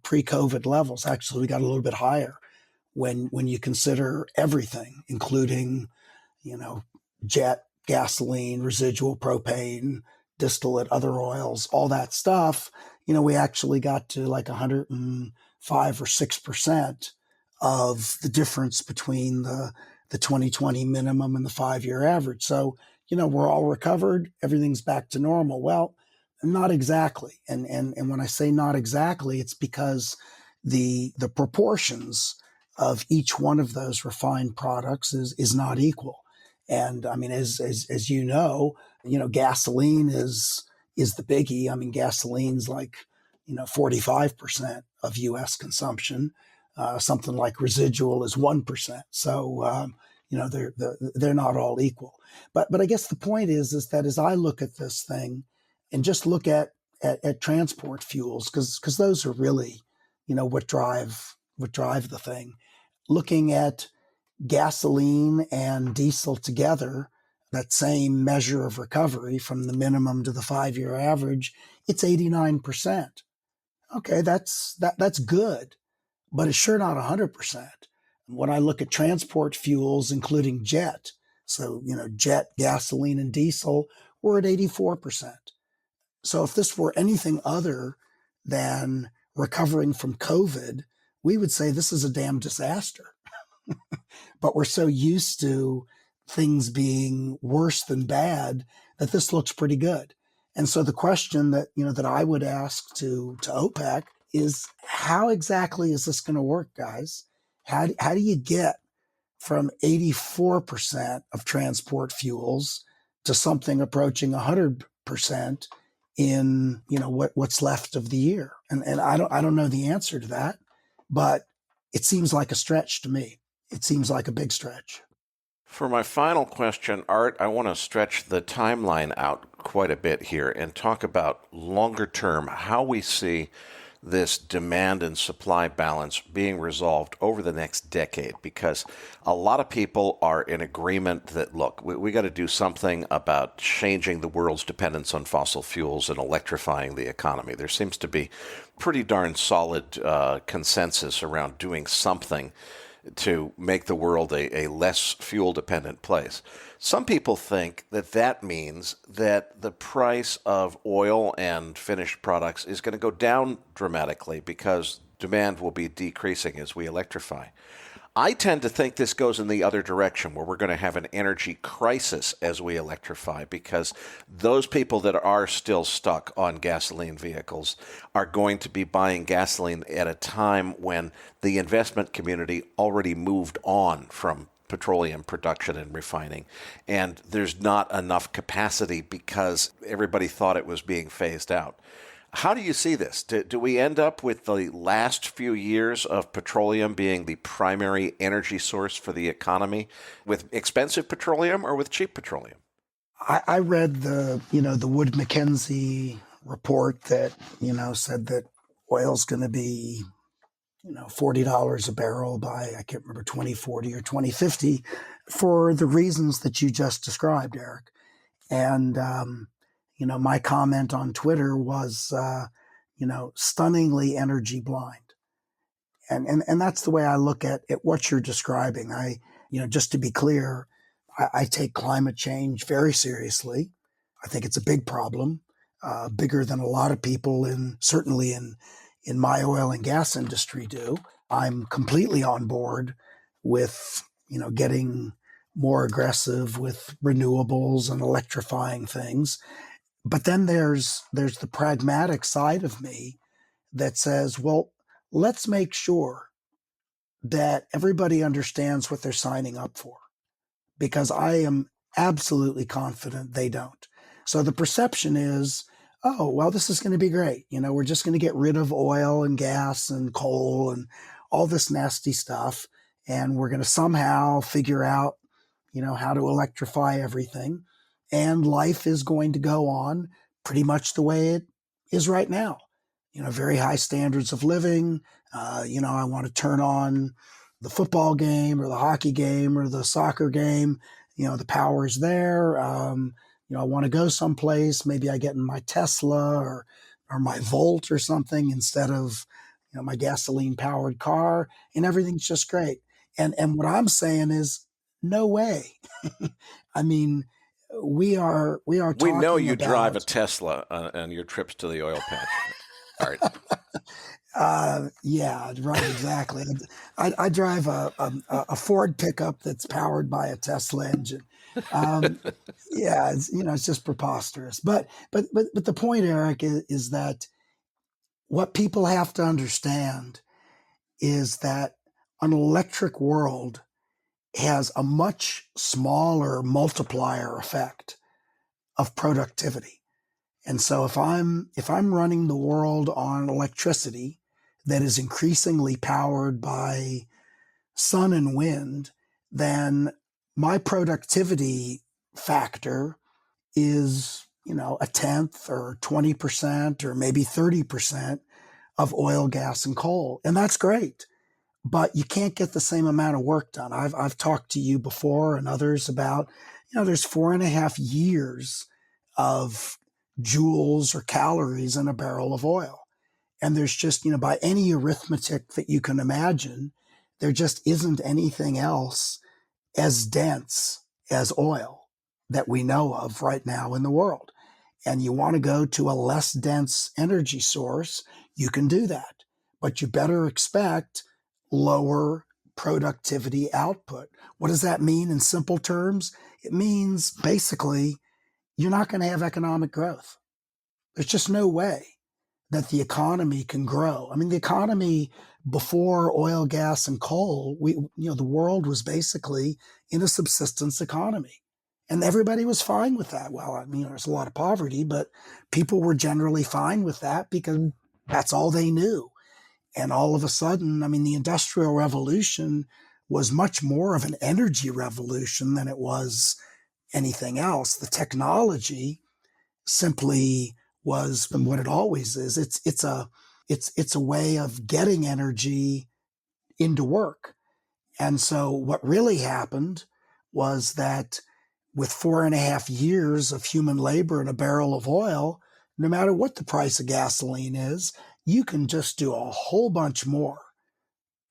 pre-COVID levels. Actually, we got a little bit higher when you consider everything, including jet, gasoline, residual propane, distillate, other oils, all that stuff. We actually got to like 105 or 6% of the difference between the 2020 minimum and the 5-year average. So, we're all recovered. Everything's back to normal. Well, not exactly. And when I say not exactly, it's because the proportions of each one of those refined products is not equal. And I mean, as gasoline is the biggie. I mean, gasoline's like 45% of U.S. consumption. Something like residual is 1%. So they're not all equal. But I guess the point is that as I look at this thing and just look at transport fuels, because those are really what drive the thing. Looking at gasoline and diesel together, that same measure of recovery from the minimum to the 5-year average, it's 89%. Okay, that's good, but it's sure not 100%. When I look at transport fuels, including jet, so jet, gasoline, and diesel, we're at 84%. So if this were anything other than recovering from COVID, we would say this is a damn disaster. But we're so used to things being worse than bad that this looks pretty good. And so the question that that I would ask to OPEC is, how exactly is this going to work, guys? How do you get from 84% of transport fuels to something approaching 100% in, what's left of the year. And I don't know the answer to that, but it seems like a stretch to me. It seems like a big stretch. For my final question, Art, I want to stretch the timeline out quite a bit here and talk about longer term, how we see this demand and supply balance being resolved over the next decade, because a lot of people are in agreement that, look, we got to do something about changing the world's dependence on fossil fuels and electrifying the economy. There seems to be pretty darn solid consensus around doing something to make the world a less fuel-dependent place. Some people think that that means that the price of oil and finished products is going to go down dramatically because demand will be decreasing as we electrify. I tend to think this goes in the other direction, where we're going to have an energy crisis as we electrify, because those people that are still stuck on gasoline vehicles are going to be buying gasoline at a time when the investment community already moved on from petroleum production and refining, and there's not enough capacity because everybody thought it was being phased out. How do you see this? Do we end up with the last few years of petroleum being the primary energy source for the economy, with expensive petroleum or with cheap petroleum? I read the Wood Mackenzie report that, said that oil's going to be, $40 a barrel by, I can't remember, 2040 or 2050, for the reasons that you just described, Erik. And, my comment on Twitter was, stunningly energy blind. And that's the way I look at what you're describing. Just to be clear, I take climate change very seriously. I think it's a big problem, bigger than a lot of people certainly in my oil and gas industry do. I'm completely on board with, getting more aggressive with renewables and electrifying things. But then there's the pragmatic side of me that says, well, let's make sure that everybody understands what they're signing up for, because I am absolutely confident they don't. So the perception is, oh, well, this is going to be great. We're just going to get rid of oil and gas and coal and all this nasty stuff, and we're going to somehow figure out, how to electrify everything. And life is going to go on pretty much the way it is right now. Very high standards of living. I want to turn on the football game or the hockey game or the soccer game. The power's there. I want to go someplace. Maybe I get in my Tesla or my Volt or something instead of, my gasoline powered car, and everything's just great. And what I'm saying is, no way. I mean, we are talking We know you about, drive a Tesla on your trips to the oil patch, Art. Yeah, right, exactly. I drive a Ford pickup that's powered by a Tesla engine. Yeah, it's just preposterous. But the point, Erik, is that what people have to understand is that an electric world has a much smaller multiplier effect of productivity. And so if I'm running the world on electricity that is increasingly powered by sun and wind, then my productivity factor is, a tenth or 20% or maybe 30% of oil, gas, and coal. And that's great. But you can't get the same amount of work done. I've talked to you before and others about, there's 4.5 years of joules or calories in a barrel of oil. And there's just, by any arithmetic that you can imagine, there just isn't anything else as dense as oil that we know of right now in the world. And you want to go to a less dense energy source, you can do that. But you better expect lower productivity output. What does that mean in simple terms? It means basically you're not going to have economic growth. There's just no way that the economy can grow. I mean, the economy before oil, gas, and coal, the world was basically in a subsistence economy. And everybody was fine with that. Well, I mean, there's a lot of poverty, but people were generally fine with that because that's all they knew. And all of a sudden, I mean, the Industrial Revolution was much more of an energy revolution than it was anything else. The technology simply was what it always is. It's a way of getting energy into work. And so what really happened was that with 4.5 years of human labor in a barrel of oil, no matter what the price of gasoline is, you can just do a whole bunch more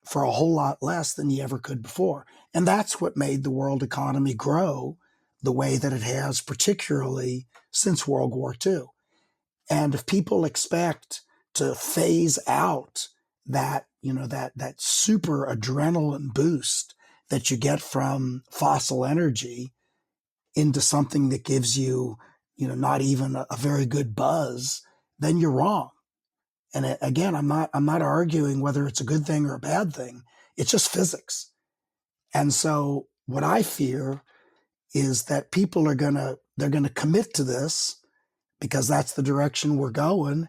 for a whole lot less than you ever could before. And that's what made the world economy grow the way that it has, particularly since World War II. And if people expect to phase out that, that super adrenaline boost that you get from fossil energy into something that gives you, not even a very good buzz, then you're wrong. And again, I'm not arguing whether it's a good thing or a bad thing. It's just physics. And so what I fear is that people they're going to commit to this because that's the direction we're going.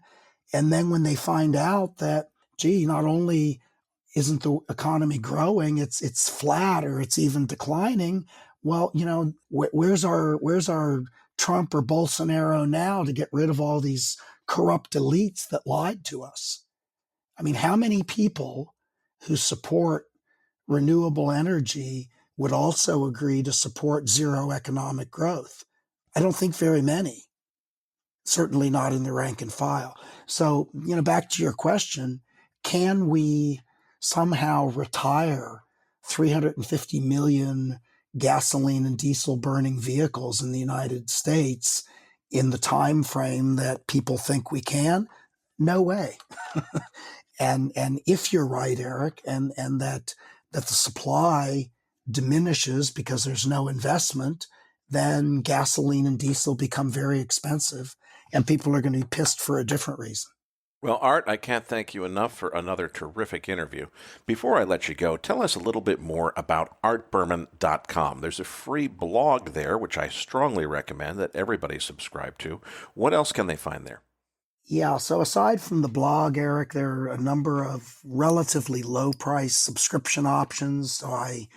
And then when they find out that, gee, not only isn't the economy growing, it's flat or it's even declining. Well, where's our Trump or Bolsonaro now to get rid of all these corrupt elites that lied to us? I mean, how many people who support renewable energy would also agree to support zero economic growth? I don't think very many. Certainly not in the rank and file. So, back to your question, can we somehow retire 350 million gasoline and diesel burning vehicles in the United States in the time frame that people think we can? No way. And if you're right, Erik, and that the supply diminishes because there's no investment, then gasoline and diesel become very expensive, and people are going to be pissed for a different reason. Well, Art, I can't thank you enough for another terrific interview. Before I let you go, tell us a little bit more about artberman.com. There's a free blog there, which I strongly recommend that everybody subscribe to. What else can they find there? Yeah, so aside from the blog, Erik, there are a number of relatively low-price subscription options. So I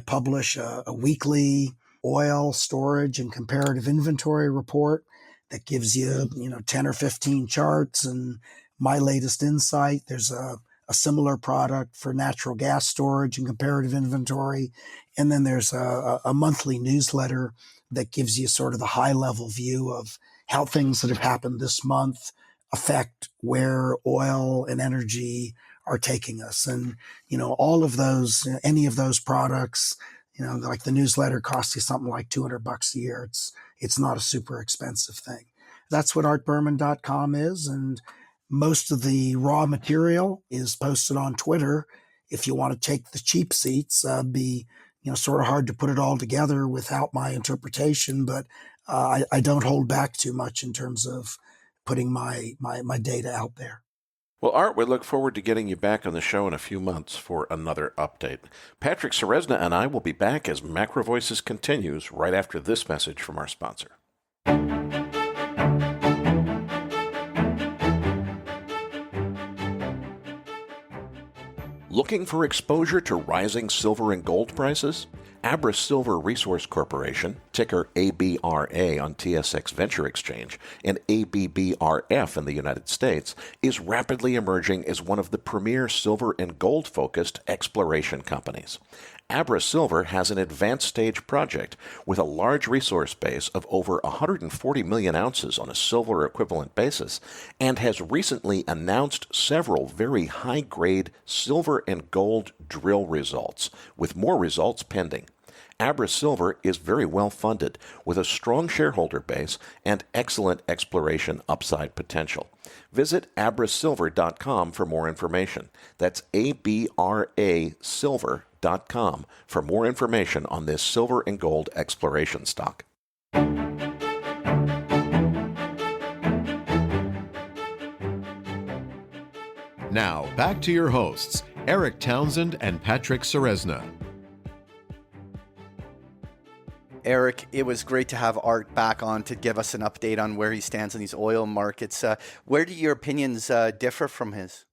publish a weekly oil storage and comparative inventory report that gives you, 10 or 15 charts and my latest insight. There's a similar product for natural gas storage and comparative inventory. And then there's a monthly newsletter that gives you sort of the high-level view of how things that have happened this month affect where oil and energy are taking us. And, all of those, any of those products, like the newsletter costs you something like $200 a year. It's not a super expensive thing. That's what artberman.com is. And most of the raw material is posted on Twitter. If you want to take the cheap seats, be, sort of hard to put it all together without my interpretation, but I don't hold back too much in terms of putting my data out there. Well, Art, we look forward to getting you back on the show in a few months for another update. Patrick Ceresna and I will be back as MacroVoices continues right after this message from our sponsor. Looking for exposure to rising silver and gold prices? Abra Silver Resource Corporation, ticker ABRA on TSX Venture Exchange, and ABBRF in the United States, is rapidly emerging as one of the premier silver and gold-focused exploration companies. Abra Silver has an advanced stage project with a large resource base of over 140 million ounces on a silver equivalent basis and has recently announced several very high-grade silver and gold drill results, with more results pending. Abra Silver is very well funded, with a strong shareholder base and excellent exploration upside potential. Visit abrasilver.com for more information. That's ABRA Silver.com for more information on this silver and gold exploration stock. Now, back to your hosts, Erik Townsend and Patrick Ceresna. Erik, it was great to have Art back on to give us an update on where he stands in these oil markets. Where do your opinions differ from his?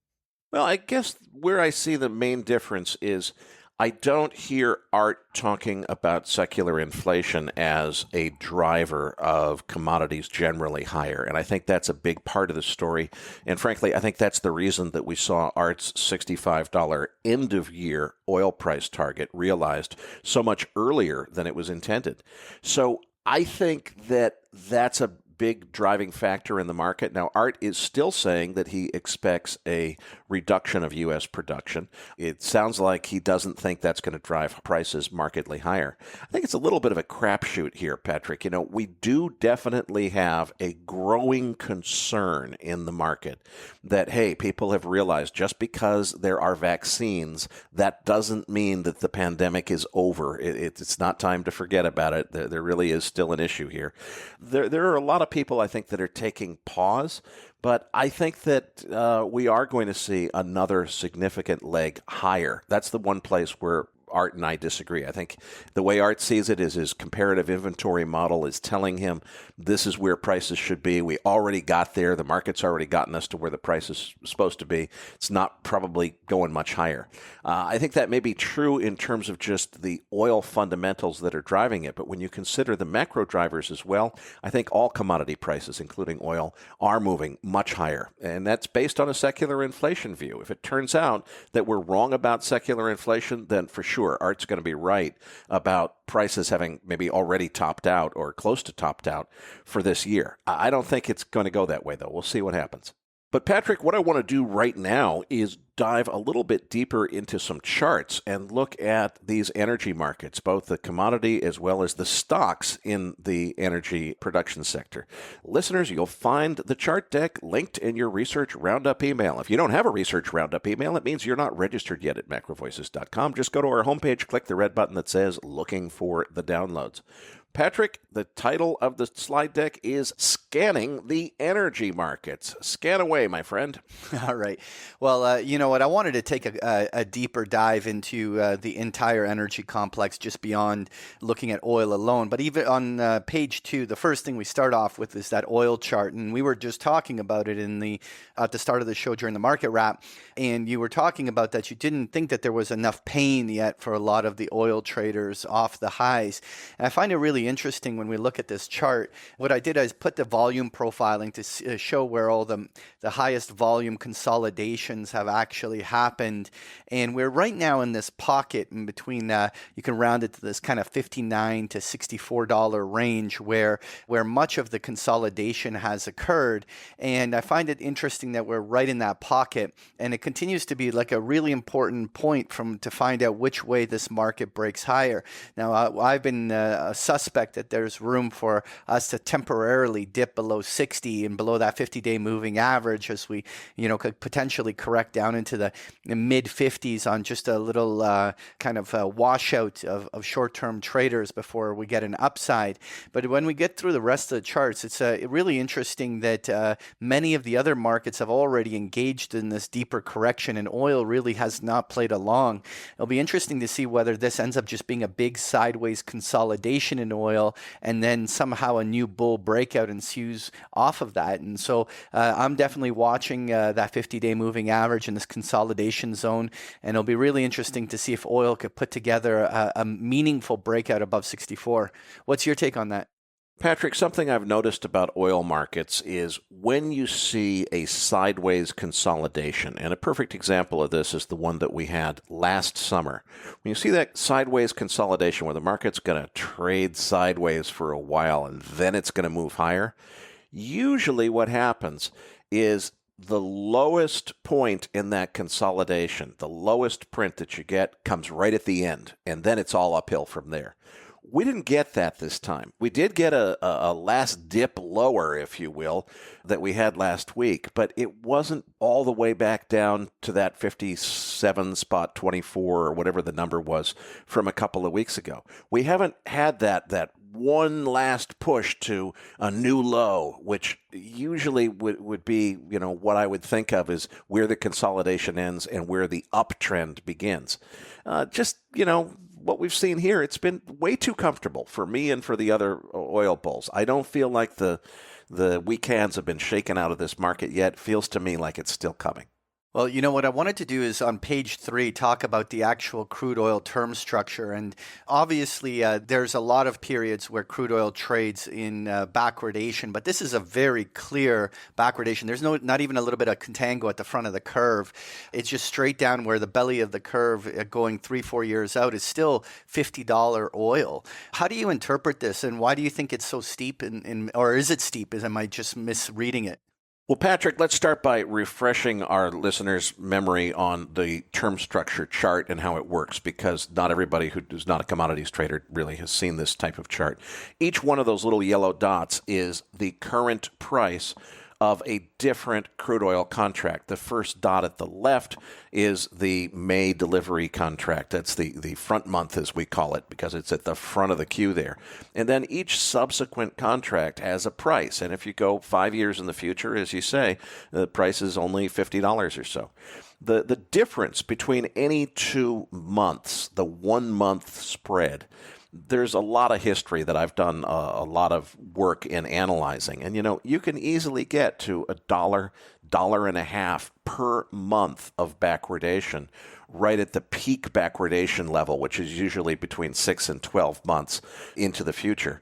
Well, I guess where I see the main difference is I don't hear Art talking about secular inflation as a driver of commodities generally higher. And I think that's a big part of the story. And frankly, I think that's the reason that we saw Art's $65 end-of-year oil price target realized so much earlier than it was intended. So I think that that's a big driving factor in the market. Now, Art is still saying that he expects a reduction of U.S. production. It sounds like he doesn't think that's going to drive prices markedly higher. I think it's a little bit of a crapshoot here, Patrick. We do definitely have a growing concern in the market that, hey, people have realized just because there are vaccines, that doesn't mean that the pandemic is over. It's not time to forget about it. There really is still an issue here. There are a lot of people, I think, that are taking pause, but I think that we are going to see another significant leg higher. That's the one place where Art and I disagree. I think the way Art sees it is his comparative inventory model is telling him this is where prices should be. We already got there. The market's already gotten us to where the price is supposed to be. It's not probably going much higher. I think that may be true in terms of just the oil fundamentals that are driving it. But when you consider the macro drivers as well, I think all commodity prices, including oil, are moving much higher. And that's based on a secular inflation view. If it turns out that we're wrong about secular inflation, then for sure Art's going to be right about prices having maybe already topped out or close to topped out for this year. I don't think it's going to go that way, though. We'll see what happens. But Patrick, what I want to do right now is dive a little bit deeper into some charts and look at these energy markets, both the commodity as well as the stocks in the energy production sector. Listeners, you'll find the chart deck linked in your Research Roundup email. If you don't have a Research Roundup email, it means you're not registered yet at macrovoices.com. Just go to our homepage, click the red button that says Looking for the Downloads. Patrick, the title of the slide deck is Scanning the Energy Markets. Scan away, my friend. All right. Well, you know what? I wanted to take a deeper dive into the entire energy complex just beyond looking at oil alone. But even on page 2, the first thing we start off with is that oil chart. And we were just talking about it at the start of the show during the market wrap. And you were talking about that you didn't think that there was enough pain yet for a lot of the oil traders off the highs. And I find it really interesting when we look at this chart. What I did is put the volume profiling to show where all the highest volume consolidations have actually happened. And we're right now in this pocket in between, you can round it to this kind of $59 to $64 range where much of the consolidation has occurred. And I find it interesting that we're right in that pocket. And it continues to be like a really important point to find out which way this market breaks higher. Now, I've been a suspect that there's room for us to temporarily dip below 60 and below that 50-day moving average as we, could potentially correct down into the mid 50s on just a little kind of washout of short-term traders before we get an upside. But when we get through the rest of the charts, it's really interesting that many of the other markets have already engaged in this deeper correction, and oil really has not played along. It'll be interesting to see whether this ends up just being a big sideways consolidation in oil, and then somehow a new bull breakout ensues off of that. And so I'm definitely watching that 50-day moving average in this consolidation zone, and it'll be really interesting to see if oil could put together a meaningful breakout above 64. What's your take on that? Patrick, something I've noticed about oil markets is when you see a sideways consolidation, and a perfect example of this is the one that we had last summer. When you see that sideways consolidation where the market's going to trade sideways for a while and then it's going to move higher, usually what happens is the lowest point in that consolidation, the lowest print that you get comes right at the end, and then it's all uphill from there. We didn't get that this time. We did get a last dip lower, if you will, that we had last week, but it wasn't all the way back down to that 57 spot 24 or whatever the number was from a couple of weeks ago. We haven't had that one last push to a new low, which usually would be, what I would think of as where the consolidation ends and where the uptrend begins. what we've seen here, it's been way too comfortable for me and for the other oil bulls. I don't feel like the weak hands have been shaken out of this market yet. It feels to me like it's still coming. Well, what I wanted to do is on page 3 talk about the actual crude oil term structure. And obviously, there's a lot of periods where crude oil trades in backwardation, but this is a very clear backwardation. There's not even a little bit of contango at the front of the curve. It's just straight down where the belly of the curve going 3-4 years out is still $50 oil. How do you interpret this, and why do you think it's so steep, or is it steep? Am I just misreading it? Well, Patrick, let's start by refreshing our listeners' memory on the term structure chart and how it works, because not everybody who is not a commodities trader really has seen this type of chart. Each one of those little yellow dots is the current price of a different crude oil contract. The first dot at the left is the May delivery contract. That's the front month, as we call it, because it's at the front of the queue there. And then each subsequent contract has a price. And if you go 5 years in the future, as you say, the price is only $50 or so. The difference between any 2 months, the 1 month spread, there's a lot of history that I've done a lot of work in analyzing. And, you can easily get to $1, $1.50 per month of backwardation right at the peak backwardation level, which is usually between 6 and 12 months into the future.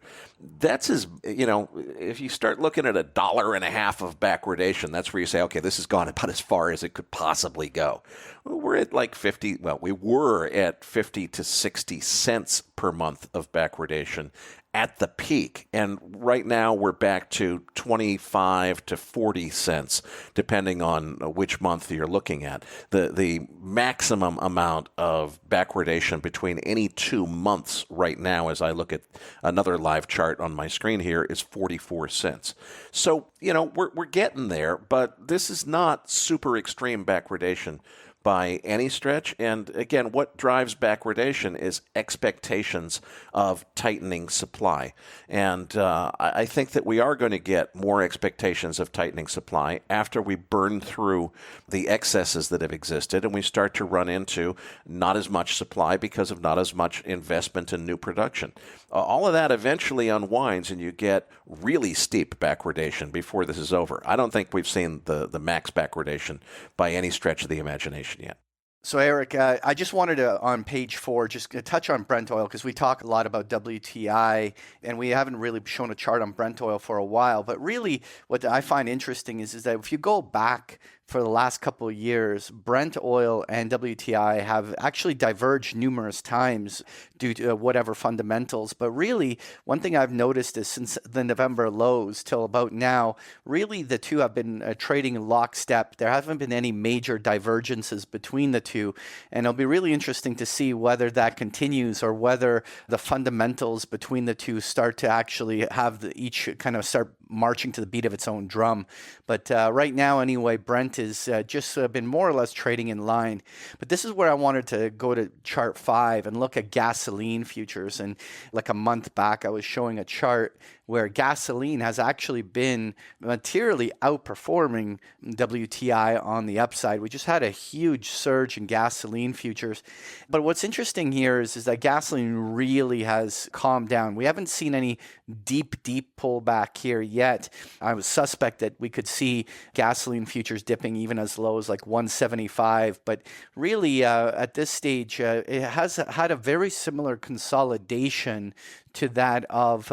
That's if you start looking at $1.50 of backwardation, that's where you say, okay, this has gone about as far as it could possibly go. We're at like 50, we were at 50 to 60 cents per month of backwardation at the peak. And right now we're back to 25 to 40 cents, depending on which month you're looking at. The maximum amount of backwardation between any 2 months right now, as I look at another live chart on my screen here, is 44 cents. So, we're getting there, but this is not super extreme backwardation by any stretch. And again, what drives backwardation is expectations of tightening supply. And I think that we are going to get more expectations of tightening supply after we burn through the excesses that have existed and we start to run into not as much supply because of not as much investment in new production. All of that eventually unwinds and you get really steep backwardation before this is over. I don't think we've seen the max backwardation by any stretch of the imagination yet. So, Erik, I just wanted to, on page 4, just touch on Brent oil, because we talk a lot about WTI, and we haven't really shown a chart on Brent oil for a while. But really, what I find interesting is that if you go back for the last couple of years, Brent oil and WTI have actually diverged numerous times due to whatever fundamentals. But really, one thing I've noticed is since the November lows till about now, really the two have been trading in lockstep. There haven't been any major divergences between the two. And it'll be really interesting to see whether that continues or whether the fundamentals between the two start to actually have each kind of start marching to the beat of its own drum. But right now, anyway, Brent has just been more or less trading in line. But this is where I wanted to go to chart 5 and look at gasoline futures. And like a month back, I was showing a chart where gasoline has actually been materially outperforming WTI on the upside. We just had a huge surge in gasoline futures. But what's interesting here is that gasoline really has calmed down. We haven't seen any deep pullback here yet. I was suspect that we could see gasoline futures dipping even as low as like 175. But really, at this stage, it has had a very similar consolidation to that of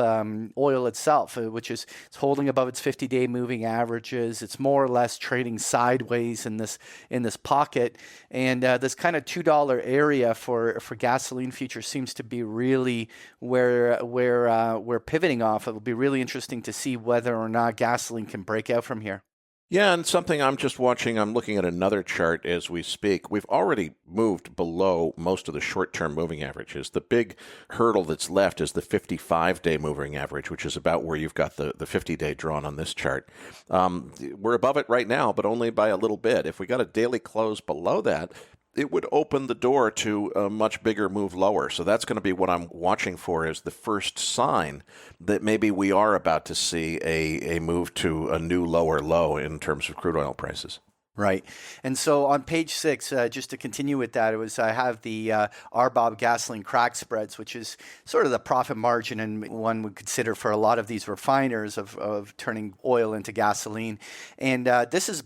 oil itself, which is it's holding above its 50-day moving averages. It's more or less trading sideways in this pocket, and this kind of $2 area for gasoline futures seems to be really where we're pivoting off. It will be really interesting to see whether or not gasoline can break out from here. Yeah, and something I'm just watching, I'm looking at another chart as we speak. We've already moved below most of the short-term moving averages. The big hurdle that's left is the 55-day moving average, which is about where you've got the 50-day drawn on this chart. We're above it right now, but only by a little bit. If we got a daily close below that, it would open the door to a much bigger move lower. So that's going to be what I'm watching for as the first sign that maybe we are about to see a move to a new lower low in terms of crude oil prices. Right. And so on page 6, just to continue with that, I have the RBOB gasoline crack spreads, which is sort of the profit margin and one would consider for a lot of these refiners of turning oil into gasoline. And this is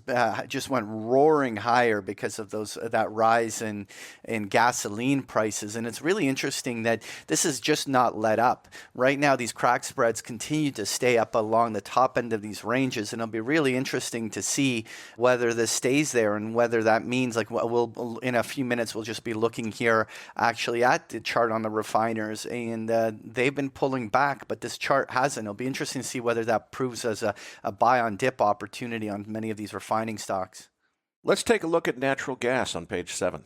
just went roaring higher because of that rise in gasoline prices. And it's really interesting that this is just not let up. Right now, these crack spreads continue to stay up along the top end of these ranges. And it'll be really interesting to see whether this stays there and whether that means we'll in a few minutes we'll just be looking here actually at the chart on the refiners, and they've been pulling back, but this chart hasn't. It'll be interesting to see whether that proves as a buy on dip opportunity on many of these refining stocks. Let's take a look at natural gas on page 7.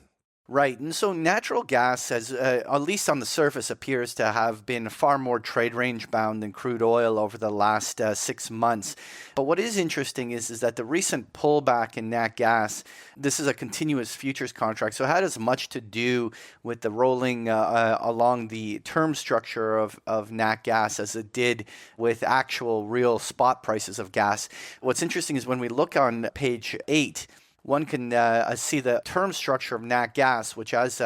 Right. And so natural gas, has, at least on the surface, appears to have been far more trade range bound than crude oil over the last 6 months. But what is interesting is that the recent pullback in nat gas, this is a continuous futures contract, so it had as much to do with the rolling along the term structure of nat gas as it did with actual real spot prices of gas. What's interesting is when we look on page 8, one can see the term structure of nat gas, which has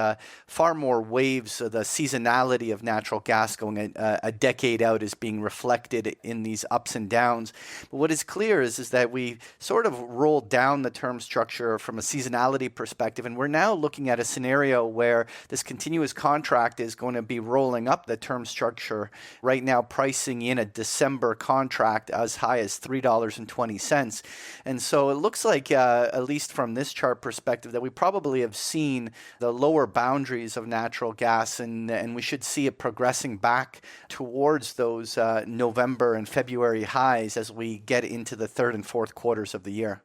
far more waves. So the seasonality of natural gas going a decade out is being reflected in these ups and downs. But what is clear is that we sort of rolled down the term structure from a seasonality perspective, and we're now looking at a scenario where this continuous contract is going to be rolling up the term structure. Right now, pricing in a December contract as high as $3.20. And so it looks like, at least from this chart perspective, that we probably have seen the lower boundaries of natural gas, and we should see it progressing back towards those November and February highs as we get into the third and fourth quarters of the year.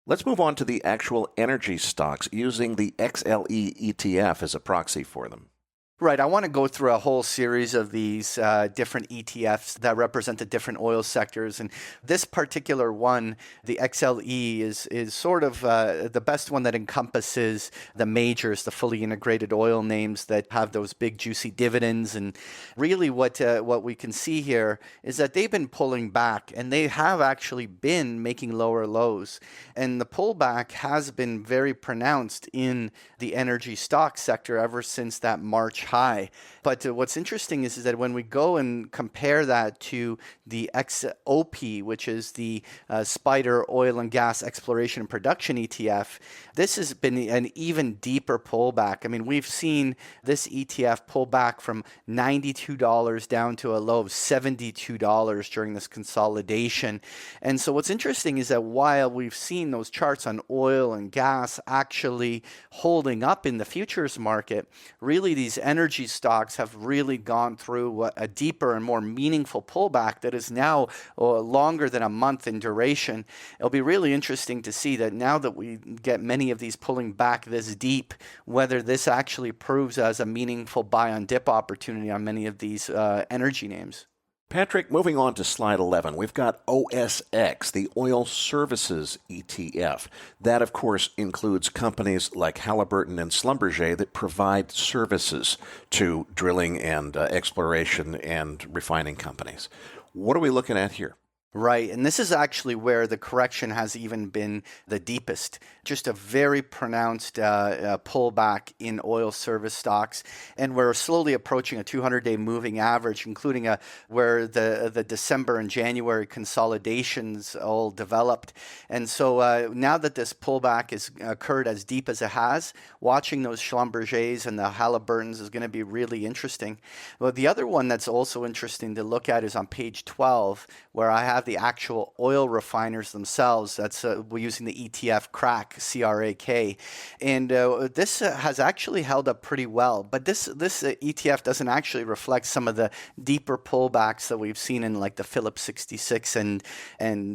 Let's move on to the actual energy stocks using the XLE ETF as a proxy for them. Right. I want to go through a whole series of these different ETFs that represent the different oil sectors. And this particular one, the XLE, is sort of the best one that encompasses the majors, the fully integrated oil names that have those big juicy dividends. And really what we can see here is that they've been pulling back, and they have actually been making lower lows. And the pullback has been very pronounced in the energy stock sector ever since that March high. But what's interesting is that when we go and compare that to the XOP, which is the Spider Oil and Gas Exploration and Production ETF, this has been an even deeper pullback. I mean, we've seen this ETF pull back from $92 down to a low of $72 during this consolidation. And so what's interesting is that while we've seen those charts on oil and gas actually holding up in the futures market, really these energy stocks have really gone through a deeper and more meaningful pullback that is now longer than a month in duration. It'll be really interesting to see that now that we get many of these pulling back this deep, whether this actually proves as a meaningful buy on dip opportunity on many of these energy names. Patrick, moving on to slide 11, we've got OSX, the Oil Services ETF. That, of course, includes companies like Halliburton and Schlumberger that provide services to drilling and exploration and refining companies. What are we looking at here? Right. And this is actually where the correction has even been the deepest. Just a very pronounced pullback in oil service stocks. And we're slowly approaching a 200-day moving average, including where the December and January consolidations all developed. And so now that this pullback has occurred as deep as it has, watching those Schlumbergers and the Halliburtons is going to be really interesting. Well, the other one that's also interesting to look at is on page 12, where I have the actual oil refiners themselves. That's we're using the ETF CRAK, C-R-A-K, and this has actually held up pretty well. But this ETF doesn't actually reflect some of the deeper pullbacks that we've seen in like the Phillips 66 and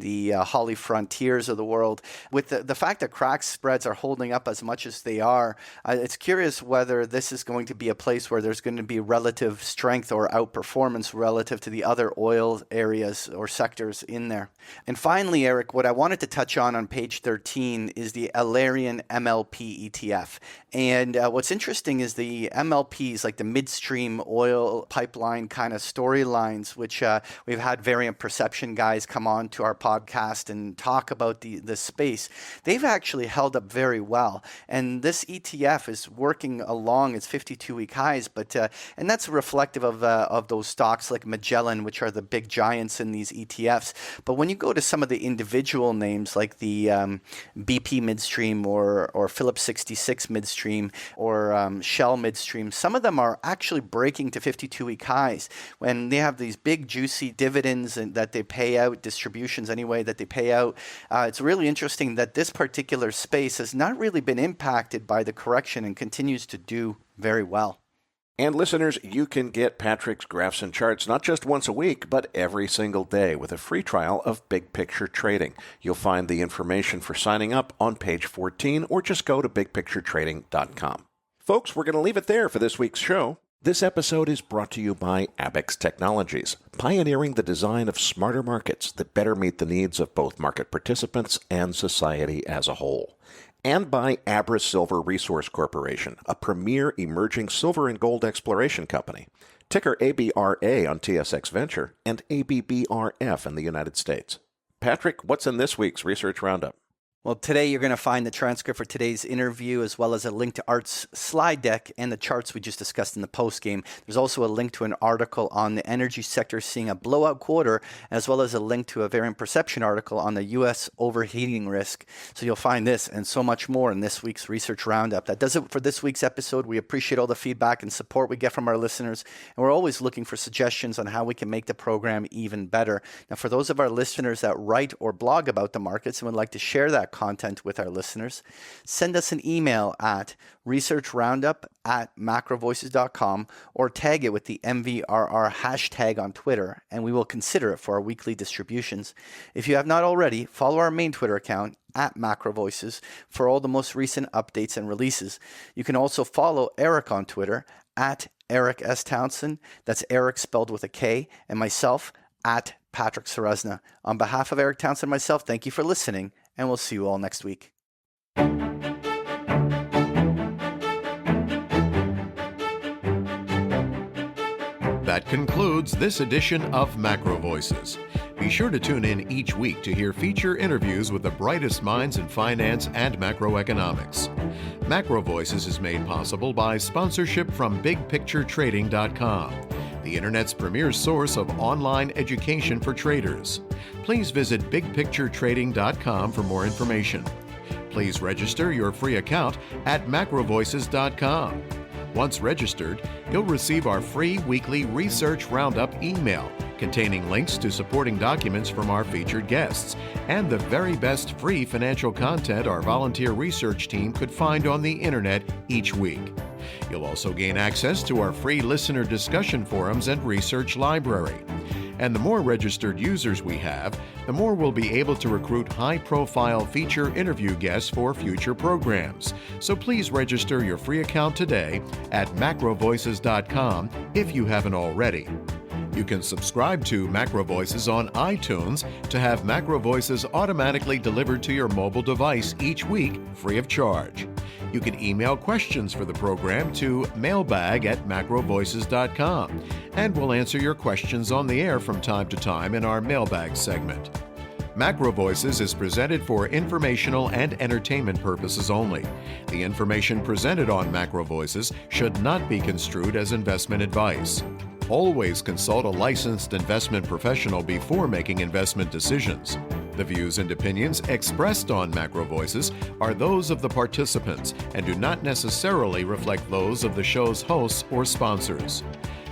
the Holly Frontiers of the world. With the fact that CRAK spreads are holding up as much as they are, it's curious whether this is going to be a place where there's going to be relative strength or outperformance relative to the other oil areas or sectors shares in there. And finally, Erik, what I wanted to touch on page 13 is the Alerian MLP ETF. And what's interesting is the MLPs, like the midstream oil pipeline kind of storylines, which we've had Variant Perception guys come on to our podcast and talk about the space. They've actually held up very well. And this ETF is working along its 52-week highs, but and that's reflective of those stocks like Magellan, which are the big giants in these ETFs. But when you go to some of the individual names like the BP Midstream or Phillips 66 Midstream or Shell Midstream, some of them are actually breaking to 52-week highs when they have these big juicy dividends and that they pay out, distributions anyway that they pay out. It's really interesting that this particular space has not really been impacted by the correction and continues to do very well. And listeners, you can get Patrick's graphs and charts not just once a week, but every single day with a free trial of Big Picture Trading. You'll find the information for signing up on page 14 or just go to bigpicturetrading.com. Folks, we're going to leave it there for this week's show. This episode is brought to you by Abaxx Technologies, pioneering the design of smarter markets that better meet the needs of both market participants and society as a whole. And by Abra Silver Resource Corporation, a premier emerging silver and gold exploration company. Ticker ABRA on TSX Venture and ABBRF in the United States. Patrick, what's in this week's Research Roundup? Well, today you're going to find the transcript for today's interview as well as a link to Art's slide deck and the charts we just discussed in the postgame. There's also a link to an article on the energy sector seeing a blowout quarter, as well as a link to a Variant Perception article on the U.S. overheating risk. So you'll find this and so much more in this week's Research Roundup. That does it for this week's episode. We appreciate all the feedback and support we get from our listeners, and we're always looking for suggestions on how we can make the program even better. Now, for those of our listeners that write or blog about the markets and would like to share that content with our listeners, send us an email at researchroundup@macrovoices.com or tag it with the MVRR hashtag on Twitter, and we will consider it for our weekly distributions. If you have not already, follow our main Twitter account at MacroVoices for all the most recent updates and releases. You can also follow Erik on Twitter at Erik S. Townsend, that's Erik spelled with a K, and myself at Patrick Ceresna. On behalf of Erik Townsend and myself, thank you for listening, and we'll see you all next week. That concludes this edition of Macro Voices. Be sure to tune in each week to hear feature interviews with the brightest minds in finance and macroeconomics. Macro Voices is made possible by sponsorship from BigPictureTrading.com, the Internet's premier source of online education for traders. Please visit BigPictureTrading.com for more information. Please register your free account at MacroVoices.com. Once registered, you'll receive our free weekly Research Roundup email containing links to supporting documents from our featured guests and the very best free financial content our volunteer research team could find on the internet each week. You'll also gain access to our free listener discussion forums and research library. And the more registered users we have, the more we'll be able to recruit high-profile feature interview guests for future programs. So please register your free account today at macrovoices.com if you haven't already. You can subscribe to Macro Voices on iTunes to have Macro Voices automatically delivered to your mobile device each week free of charge. You can email questions for the program to mailbag@macrovoices.com, and we'll answer your questions on the air from time to time in our mailbag segment. Macro Voices is presented for informational and entertainment purposes only. The information presented on Macro Voices should not be construed as investment advice. Always consult a licensed investment professional before making investment decisions. The views and opinions expressed on Macro Voices are those of the participants and do not necessarily reflect those of the show's hosts or sponsors.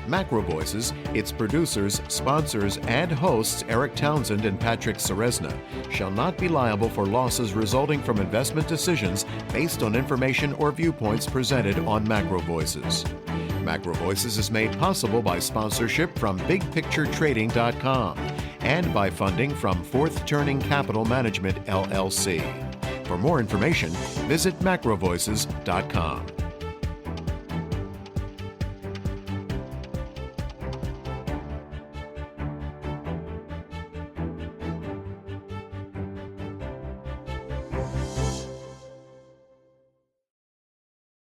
Macro Voices, its producers, sponsors, and hosts Erik Townsend and Patrick Ceresna shall not be liable for losses resulting from investment decisions based on information or viewpoints presented on Macro Voices. Macro Voices is made possible by sponsorship from BigPictureTrading.com and by funding from Fourth Turning Capital Management, LLC. For more information, visit MacroVoices.com.